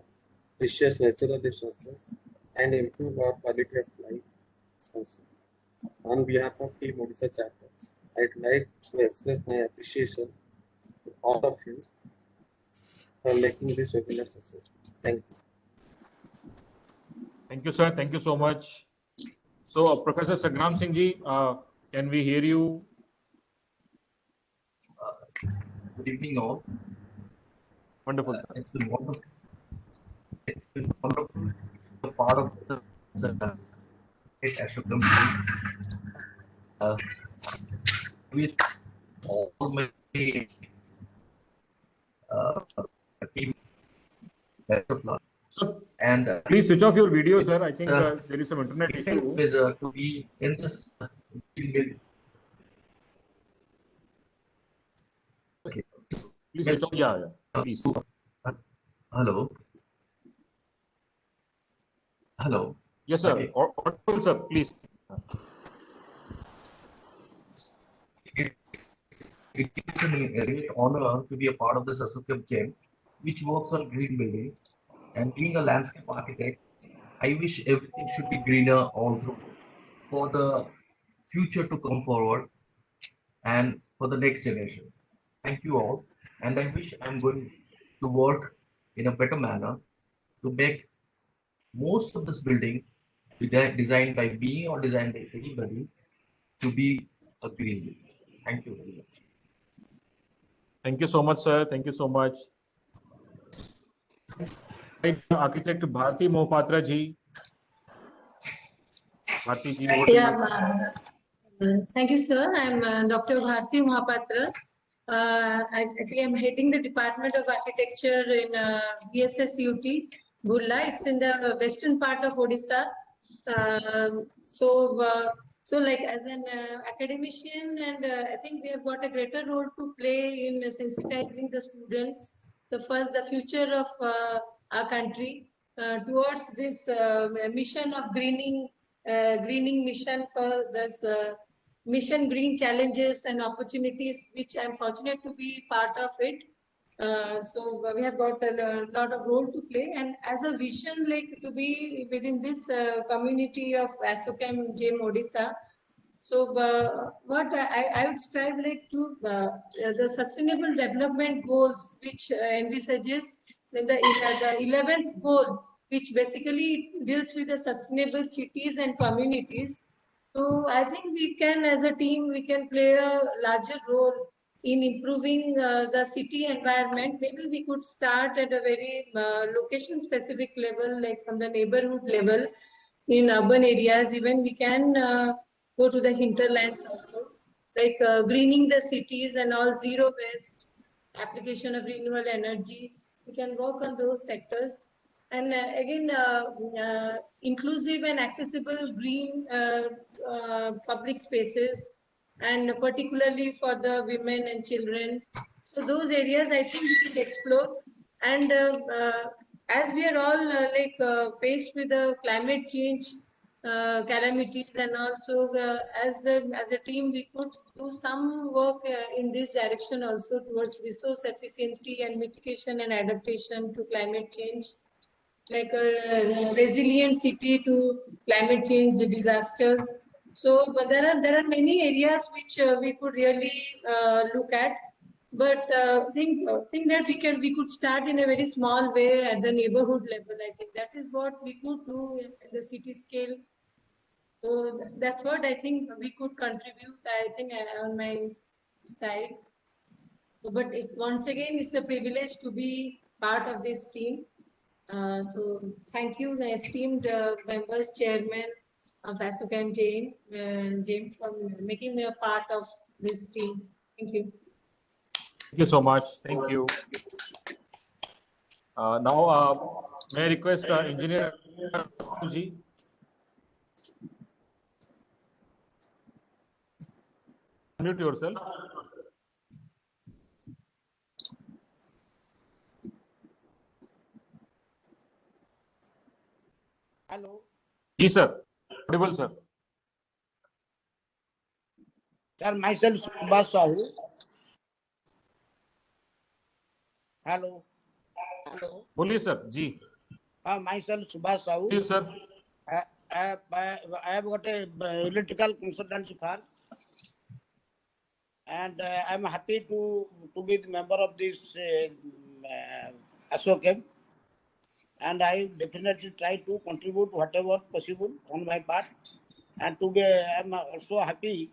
precious natural resources and improve our quality of life also. On behalf of Team Odisha chapter, I'd like to express my appreciation to all of you for making this webinar successful. Thank you. Thank you, sir. Thank you so much. So, Professor Sangram Singh ji, can we hear you? Good evening, all. Wonderful, sir. It's been wonderful. It's been wonderful to be a part of this great Ashokam. We all my team best of luck. So, And please switch off your video, sir. I think there is some internet issue. Is to be in this team. Okay. Please switch off. Yeah, please. Hello. Hello. Yes, sir. Okay. Audible, sir. Please. It is a great honor to be a part of this Ashokam Gem, which works on green building. And being a landscape architect, I wish everything should be greener all through for the future to come forward and for the next generation. Thank you all. And I wish I'm going to work in a better manner to make most of this building designed by me or designed by anybody to be a green building. Thank you very much. Thank you so much, sir. Thank you so much. Architect Bharti Mohapatra ji. Bharti ji, over to you. Thank you, sir. I'm Dr. Bharti Mohapatra. Actually, I'm heading the Department of Architecture in VSSUT, Burla. It's in the western part of Odisha. So like as an academician, and I think we have got a greater role to play in sensitizing the students, the future of our country towards this mission of greening mission for this mission green challenges and opportunities, which I'm fortunate to be part of it. So we have got a lot of role to play, and as a vision, like to be within this community of Ashokam Gem Odisha. So what I would strive like to the sustainable development goals, which envisages the 11th goal, which basically deals with the sustainable cities and communities. So I think we can, as a team, we can play a larger role in improving the city environment. Maybe we could start at a very location specific level, like from the neighborhood level in urban areas. Even we can go to the hinterlands also, like greening the cities and all, zero waste, application of renewable energy. We can work on those sectors. And again, inclusive and accessible green public spaces, and particularly for the women and children. So those areas I think we should explore. And as we are all faced with the climate change calamities, and also as a team we could do some work in this direction also towards resource efficiency and mitigation and adaptation to climate change, like a resilient city to climate change disasters. So, but there are many areas which we could really look at. But think that we could start in a very small way at the neighborhood level. I think that is what we could do in the city scale. So that's what I think we could contribute. I think on my side. But it's once again, it's a privilege to be part of this team. So thank you, the esteemed members, chairman of Ashokam James, for making me a part of this team. Thank you. Thank you so much. Thank you. Now, may I request Engineer ji? Unmute yourself. Hello. Ji sir. Audible sir. Sir, myself Subhash Sahu. Hello. Hello. बोलिए sir. Ji. Myself Subhash Sahu. Yes sir. I have got a electrical consultancy firm, and I'm happy to be the member of this ASOCAM, and I definitely try to contribute whatever possible on my part, and I'm also happy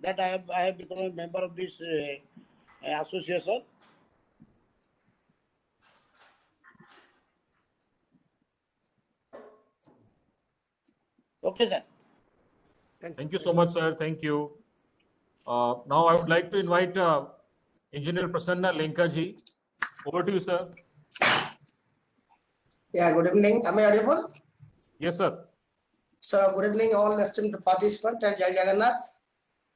that I have become a member of this association. Okay, sir. Thank you so much, sir. Thank you. Now I would like to invite Engineer Prasanna Lenka ji. Over to you, sir. Yeah, good evening. Am I audible? Yes, sir. So, good evening, all esteemed participants and Jai Jagannath.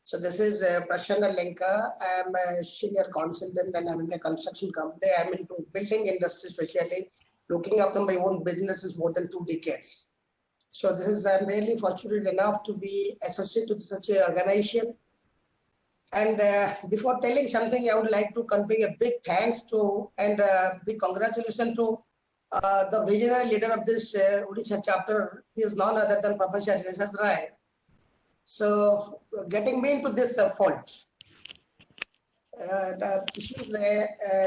So, this is Prasanna Lenka. I am a senior consultant and I'm in a construction company. I'm into building industry, especially looking after my own businesses more than 2 decades. So, I'm really fortunate enough to be associated with such an organization. And before telling something, I would like to convey a big thanks to and big congratulations to the visionary leader of this Odisha chapter. He is none other than Professor Jesas Rai. So, getting me into this fold, he's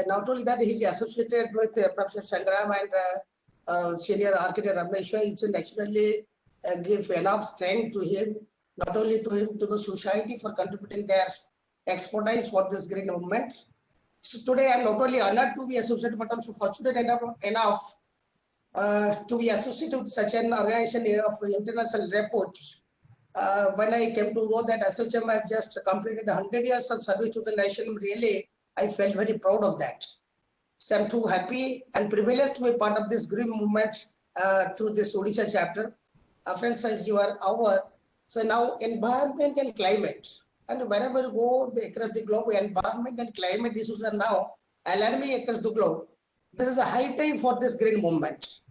not only that, he's associated with Professor Sangram and senior architect Rameshwar. It's naturally give enough strength to him, not only to him, to the society for contributing their expertise for this green movement. So today I'm not only honored to be associated, but also fortunate enough to be associated with such an organization of international reports. When I came to know that ASOCHAM has just completed 100 years of service to the nation, really, I felt very proud of that. So I'm too happy and privileged to be part of this green movement through this Odisha chapter. Friends, as you are aware, so now environment and climate, and wherever you go across the globe, environment and climate issues are now alarming across the globe. This is a high time for this green movement.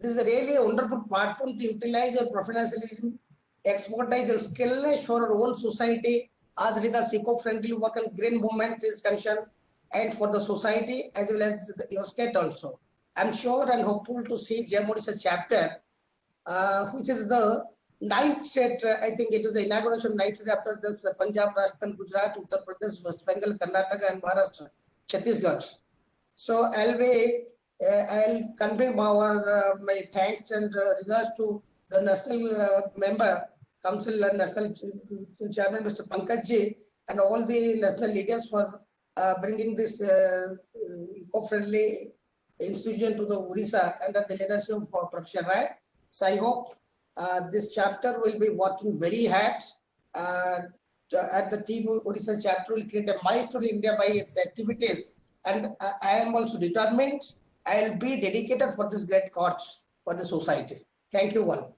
This is really a wonderful platform to utilize your professionalism, expertise, and skill for our own society as regards eco-friendly work and green movement is concerned, and for the society as well as your state also. I'm sure and hopeful to see GEM Odisha chapter, which is the 9th state. I think it is the inauguration 9th state after this Punjab, Rajasthan, Gujarat, Uttar Pradesh, West Bengal, Karnataka, and Maharashtra, Chhattisgarh. So I'll convey my thanks and regards to the national member, council and national chairman, Mr. Pankaj, and all the national leaders for bringing this eco-friendly institution to the Odisha under the leadership of Professor Rai. So I hope this chapter will be working very hard. At the team Odisha chapter will create a milestone in India by its activities, and I am also determined. I will be dedicated for this great cause for the society. Thank you all.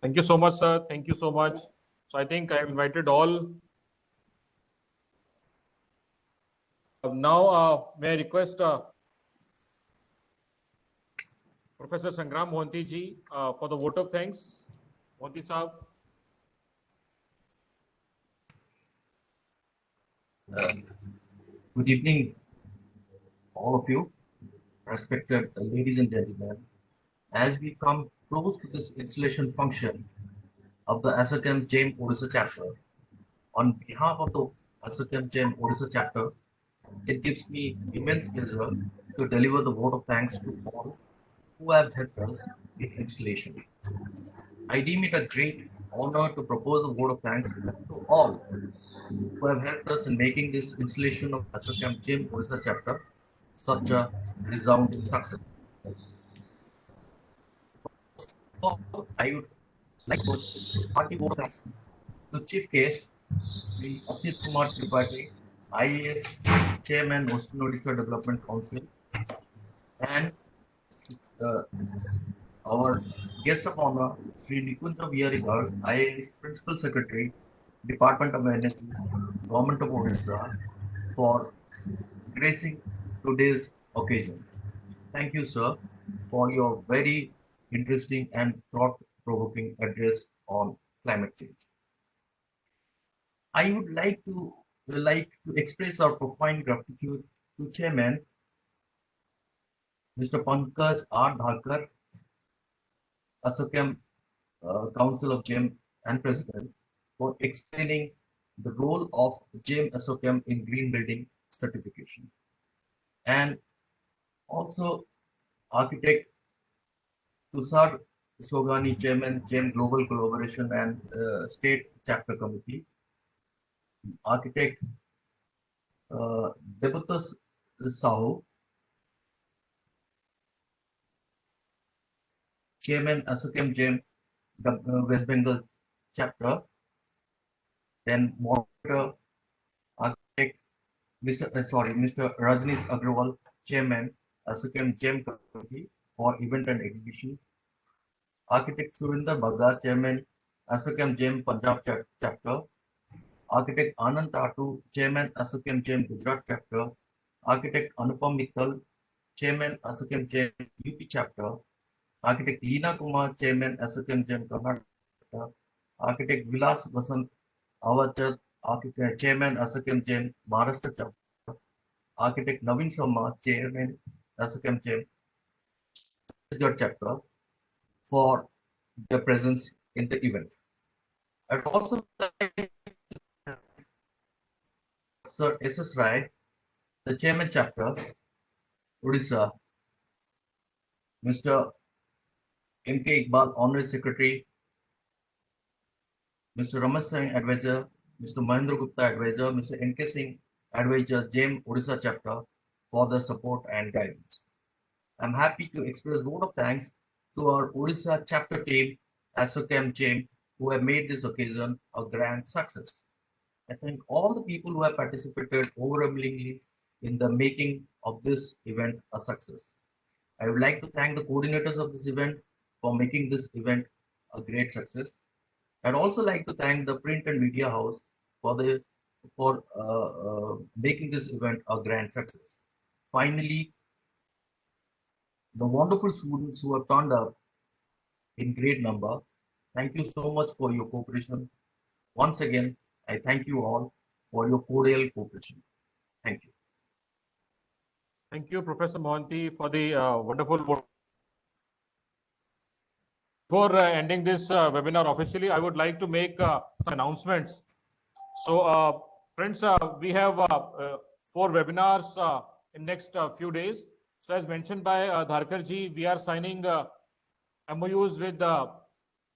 Thank you so much, sir. Thank you so much. So I think I have invited all. Now, may I request Professor Sangram Mohanty ji for the vote of thanks. Mohanty Saab. Good evening, all of you, respected ladies and gentlemen. As we come close to this installation function of the ASOCHAM GEM Odisha chapter, on behalf of the ASOCHAM GEM Odisha chapter, it gives me immense pleasure to deliver the vote of thanks to all who have helped us in installation. I deem it a great honor to propose a vote of thanks to all who have helped us in making this installation of ASOCHAM GEM Odisha chapter such a resounding success. I would like to party vote of thanks to Chief Guest Sri Asit Kumar Tripathi, IAS Chairman, Western Odisha Development Council, and our guest of honor, Sri Nikunja Vihari, IAS Principal Secretary, Department of Energy, Government of Odisha, for gracing today's occasion. Thank you, sir. for your very interesting and thought-provoking address on climate change. I would like to express our profound gratitude to Chairman Mr. Pankaj R. Dharkar, ASSOCHAM Council of GEM and President, for explaining the role of GEM ASSOCHAM in green building certification. And also Architect Tushar Sogani, Chairman, GEM Global Collaboration and State Chapter Committee. Architect Debatas Sahu, Chairman ASSOCHAM GEM West Bengal Chapter. Then moderator, Architect Mr. Rajnish Agrawal, Chairman ASSOCHAM GEM Committee for Event and Exhibition. Architect Surinder Bhagat, Chairman ASSOCHAM GEM Punjab Chapter. Architect Anand Tatu, Chairman ASSOCHAM GEM Gujarat Chapter. Architect Anupam Mittal, Chairman ASSOCHAM GEM UP Chapter. Architect Leena Kumar, Chairman ASSOCHAM GEM Karnataka. Architect Vilas Vasant Awachar, Architect Chairman ASSOCHAM GEM Maharashtra Chapter. Architect Naveen Sharma, Chairman ASSOCHAM GEM Chhattisgarh Chapter, for their presence in the event. I'd also like Sir S.S. Rai, the Chairman Chapter, Odisha, Mr. M.K. Iqbal, Honorary Secretary, Mr. Ramesh Singh, Advisor, Mr. Mahendra Gupta, Advisor, Mr. N.K. Singh, Advisor, GEM Odisha Chapter, for the support and guidance. I'm happy to express a vote of thanks to our Odisha Chapter team, ASSOCHAM GEM, who have made this occasion a grand success. I thank all the people who have participated overwhelmingly in the making of this event a success. I would like to thank the coordinators of this event for making this event a great success. I'd also like to thank the print and media house for making this event a grand success. Finally, the wonderful students who have turned up in great number, thank you so much for your cooperation. Once again, I thank you all for your cordial cooperation. Thank you. Thank you, Professor Mohanty, for the wonderful. Before ending this webinar officially, I would like to make some announcements. So, friends, we have 4 webinars in next few days. So, as mentioned by Dharkar ji, we are signing MOUs with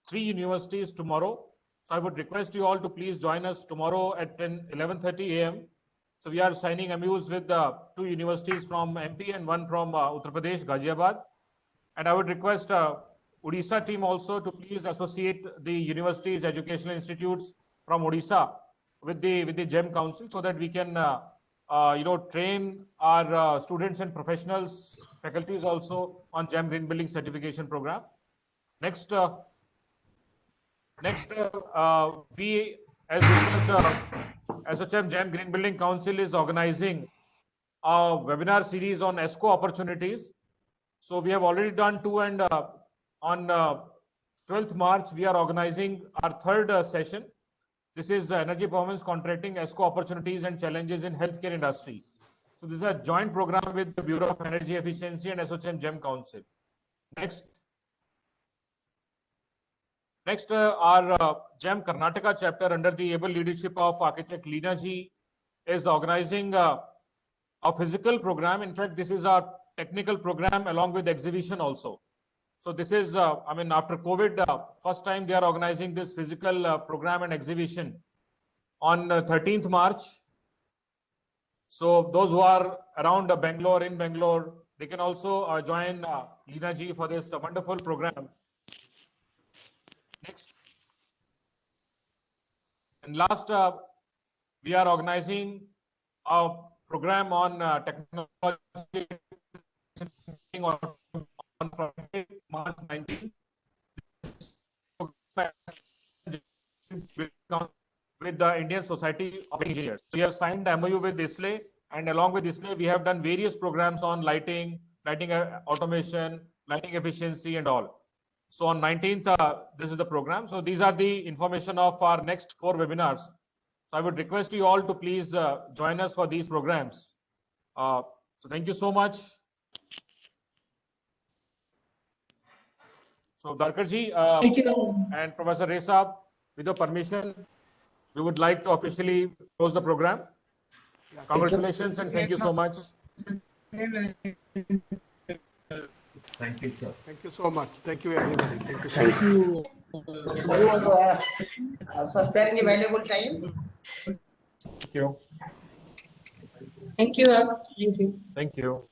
3 universities tomorrow. So, I would request you all to please join us tomorrow at 11:30 a.m. So, we are signing MOUs with 2 universities from MP and 1 from Uttar Pradesh, Ghaziabad. And I would request Odisha team also to please associate the universities, educational institutes from Odisha with the GEM Council, so that we can train our students and professionals, faculties also on GEM Green Building Certification Program. Next, we, as ASSOCHAM GEM Green Building Council, is organizing a webinar series on ESCO opportunities. So we have already done 2, and on 12th March, we are organizing our 3rd session. This is Energy Performance Contracting, ESCO Opportunities and Challenges in Healthcare Industry. So this is a joint program with the Bureau of Energy Efficiency and ASSOCHAM GEM Council. Next, our GEM Karnataka chapter, under the able leadership of Architect Leena ji, is organizing a physical program. In fact, this is our technical program along with exhibition also. So this is, after COVID, first time they are organizing this physical program and exhibition on 13th March. So those who are around Bangalore, in Bangalore, they can also join Leena ji for this wonderful program. Next. And last, we are organizing a program on technology on Friday, March 19th, with the Indian Society of Engineers. So we have signed MOU with ISLE, and along with ISLE, we have done various programs on lighting automation, lighting efficiency and all. So on 19th, this is the program. So these are the information of our next 4 webinars. So I would request you all to please join us for these programs. So thank you so much. So Darkarji and Professor Reza, with your permission, we would like to officially close the program. Congratulations and thank you so much. Thank you, sir. Thank you so much. Thank you, everybody. Thank you so Thank much. you for sparing the valuable time. Thank you. Thank you. Thank you. Thank you.